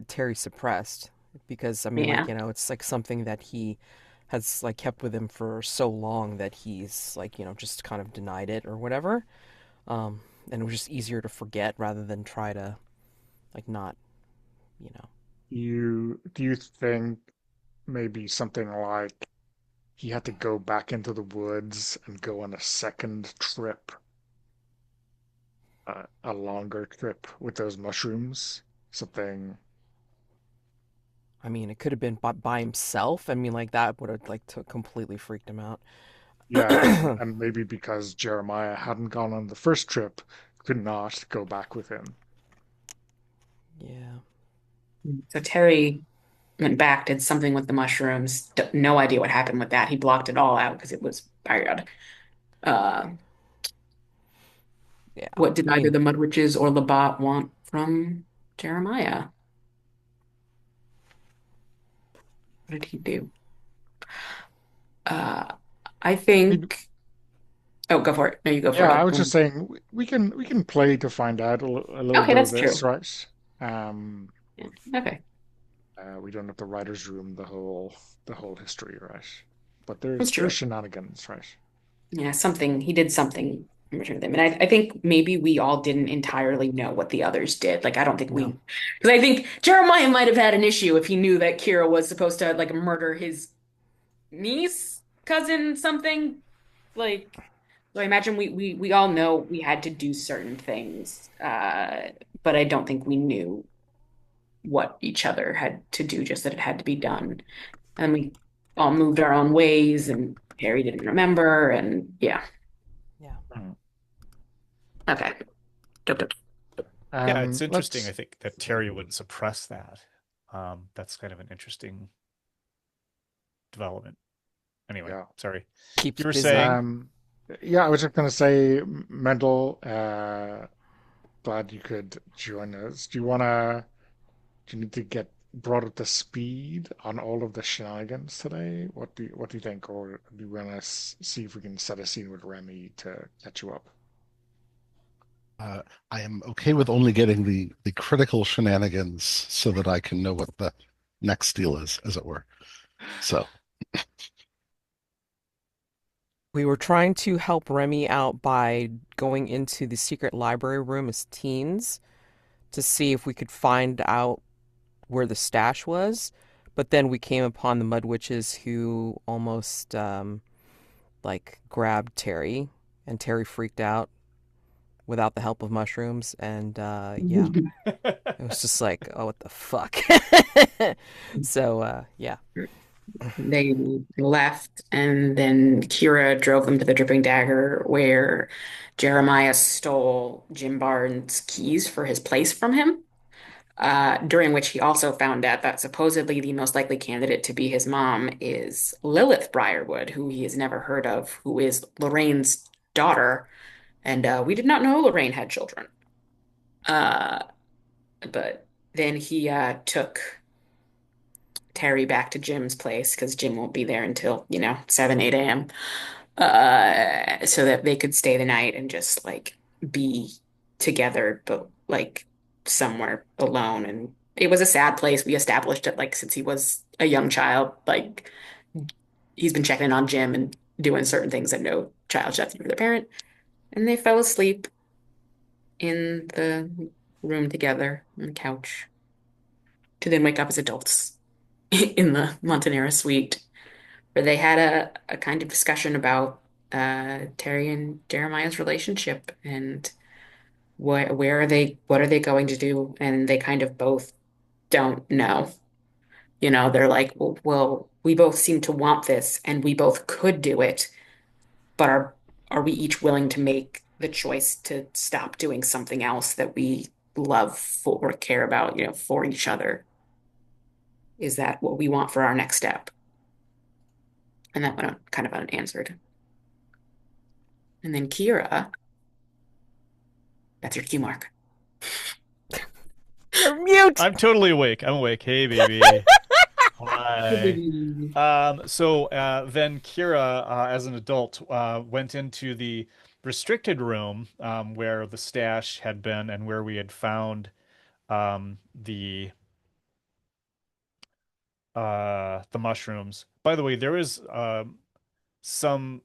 Terry suppressed because I mean, like Yeah. it's like something that he has like kept with him for so long that he's like just kind of denied it or whatever. And it was just easier to forget rather than try to like not, you know. you do you think maybe something like he had to go back into the woods and go on a second trip, a longer trip with those mushrooms? Something, I mean, it could have been by himself. I mean, like that would have like completely freaked him out. yeah, and maybe because Jeremiah hadn't gone on the first trip, could not go back with him. Yeah. So Terry went back, did something with the mushrooms. No idea what happened with that. He blocked it all out because it was bad. Uh, Yeah. what did I either mean, the Mud Witches or Labat want from Jeremiah? What did he do? Uh, I Maybe think. Oh, go for it. No, you go for Yeah, it. I was just saying we can play to find out a little Okay, bit of that's this, true. right? Um, Yeah. Okay. we don't have the writer's room the whole history, right? But That's there's true. shenanigans, right? Yeah, something he did something in return to them. And I think maybe we all didn't entirely know what the others did. Like I don't think No. we because I think Jeremiah might have had an issue if he knew that Kira was supposed to like murder his niece, cousin, something. Like so I imagine we all know we had to do certain things. But I don't think we knew what each other had to do, just that it had to be done. And we all moved our own ways and Harry didn't remember and yeah. Yeah. Mhm. Okay. Dope, dope. Yeah, it's interesting, I Let's. think, that Terry would suppress that. That's kind of an interesting development. Anyway, Yeah. sorry. Keeps You were busy. saying, Yeah, I was just gonna say, Mendel, glad you could join us. Do you need to get brought up to speed on all of the shenanigans today? What do you think? Or do you want to see if we can set a scene with Remy to catch you up? Uh, I am okay with only getting the critical shenanigans so that I can know what the next deal is, as it were. So We were trying to help Remy out by going into the secret library room as teens to see if we could find out where the stash was. But then we came upon the Mud Witches who almost like grabbed Terry, and Terry freaked out without the help of mushrooms. And yeah, it was just like, oh, what the fuck? So yeah, They left, and then Kira drove them to the Dripping Dagger, where Jeremiah stole Jim Barnes' keys for his place from him. During which he also found out that supposedly the most likely candidate to be his mom is Lilith Briarwood, who he has never heard of, who is Lorraine's daughter. And we did not know Lorraine had children. Uh, but then he took Terry back to Jim's place because Jim won't be there until, 7, 8 a.m. So that they could stay the night and just like be together, but like somewhere alone. And it was a sad place. We established it like since he was a young child, like he's been checking in on Jim and doing certain things that no child should have to do for their parent. And they fell asleep in the room together on the couch to then wake up as adults in the Montanera suite, where they had a kind of discussion about Terry and Jeremiah's relationship and what are they going to do? And they kind of both don't know. They're like, well, we both seem to want this and we both could do it, but are we each willing to make the choice to stop doing something else that we love for or care about, for each other? Is that what we want for our next step? And that went kind of unanswered. And then Kira, that's your cue mark. you're mute. I'm totally awake. I'm awake. Hey, baby. Hi. So then Kira, as an adult, went into the restricted room where the stash had been and where we had found the mushrooms. By the way, some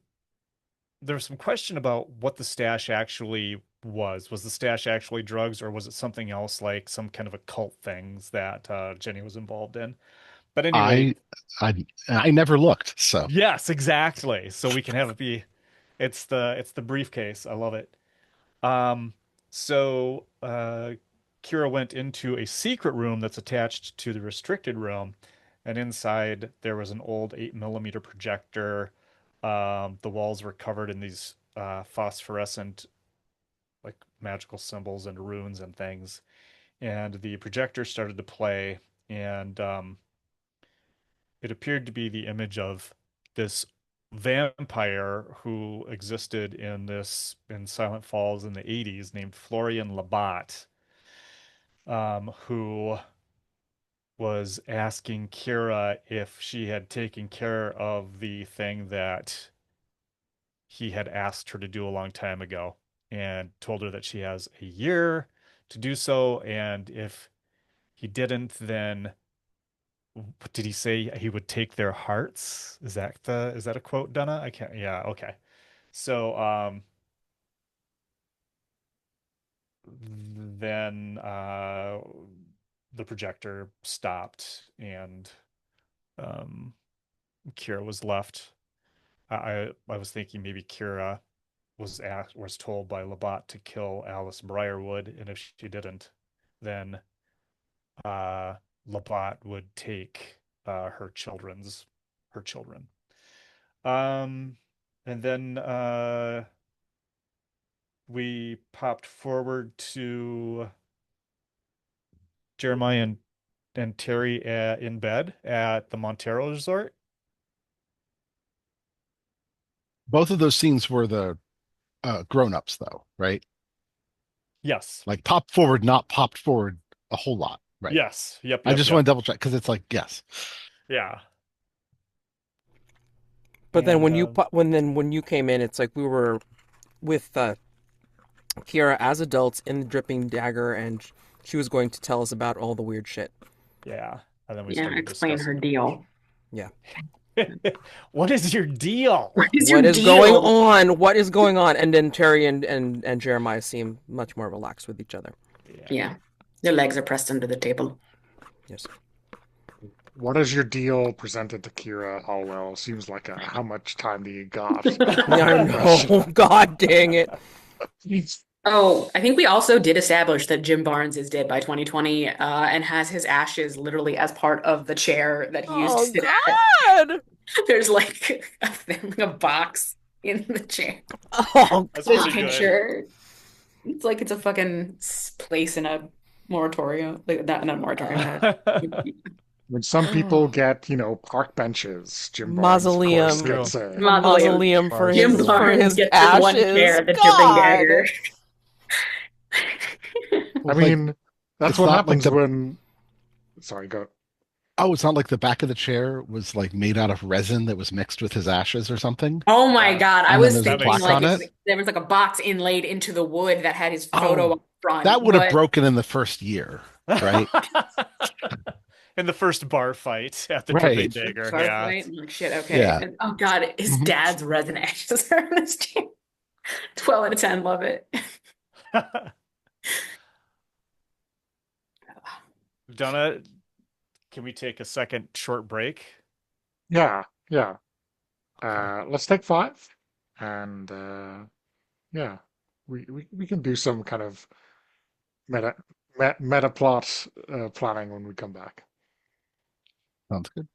there was some question about what the stash actually was. Was the stash actually drugs, or was it something else, like some kind of occult things that Jenny was involved in? But anyway, I I never looked. So yes, exactly. So we can have it be. It's the briefcase. I love it. Um, so Kira went into a secret room that's attached to the restricted room, and inside there was an old 8 mm projector. The walls were covered in these phosphorescent, like magical symbols and runes and things. And the projector started to play, and it appeared to be the image of this vampire who existed in Silent Falls in the 80s named Florian Labat, who was asking Kira if she had taken care of the thing that he had asked her to do a long time ago, and told her that she has a year to do so, and if he didn't, then what did he say? He would take their hearts. Is that a quote, Donna? I can't. Yeah, okay. So then the projector stopped, and um Kira was left. I was thinking maybe Kira was told by Labat to kill Alice Briarwood, and if she didn't, then uh Labat would take her children. Um and then we popped forward to Jeremiah and Terry in bed at the Montero Resort. Both of those scenes were the grown-ups, though, right? Yes. Like popped forward, not popped forward a whole lot, right? Yes. Yep, I yep, just yep. want to double check because it's like, yes. Yeah. But then And when you came in, it's like we were with Kiara as adults in the Dripping Dagger, and she was going to tell us about all the weird shit. yeah. And then we Yeah, started explain her discussing. deal. Yeah. What is your deal? What is What your is going deal? on? What is going on? And then Terry and Jeremiah seem much more relaxed with each other. Yeah. Yeah, their legs are pressed under the table. Yes. What is your deal presented to Kira Hallwell? Seems like a how much time do you got? I know. God dang it. Oh, I think we also did establish that Jim Barnes is dead by 2020, and has his ashes literally as part of the chair that he used to Oh sit at. God. There's like a box in the chair. Oh That's This pretty God. good. picture, it's like it's a fucking place in a moratorium, like not a moratorium. When some people get, park benches, Jim Barnes, of course, Mausoleum. gets A a Mausoleum. mausoleum for Jim his Barnes gets his one ashes. chair, the dripping God. dagger. I It's like mean, that's it's what not like happens the when. Sorry, go. it's not like the back of the chair was like made out of resin that was mixed with his ashes or something. Oh my Yeah, God. I And then was there's a that thinking makes plaque like on it. sense. there was like a box inlaid into the wood that had his photo Oh, up front, that would have but broken in the first year, right? In the first bar fight at the Dripping Right. Dagger. Garth Yeah. White. I'm like, shit, okay. Yeah. And, oh God, his Mhm. dad's resin ashes are in his chair. 12 out of 10, love it. Donna, can we take a second short break? Yeah, yeah. Let's take 5, and yeah, we can do some kind of meta meta plot planning when we come back. Sounds good.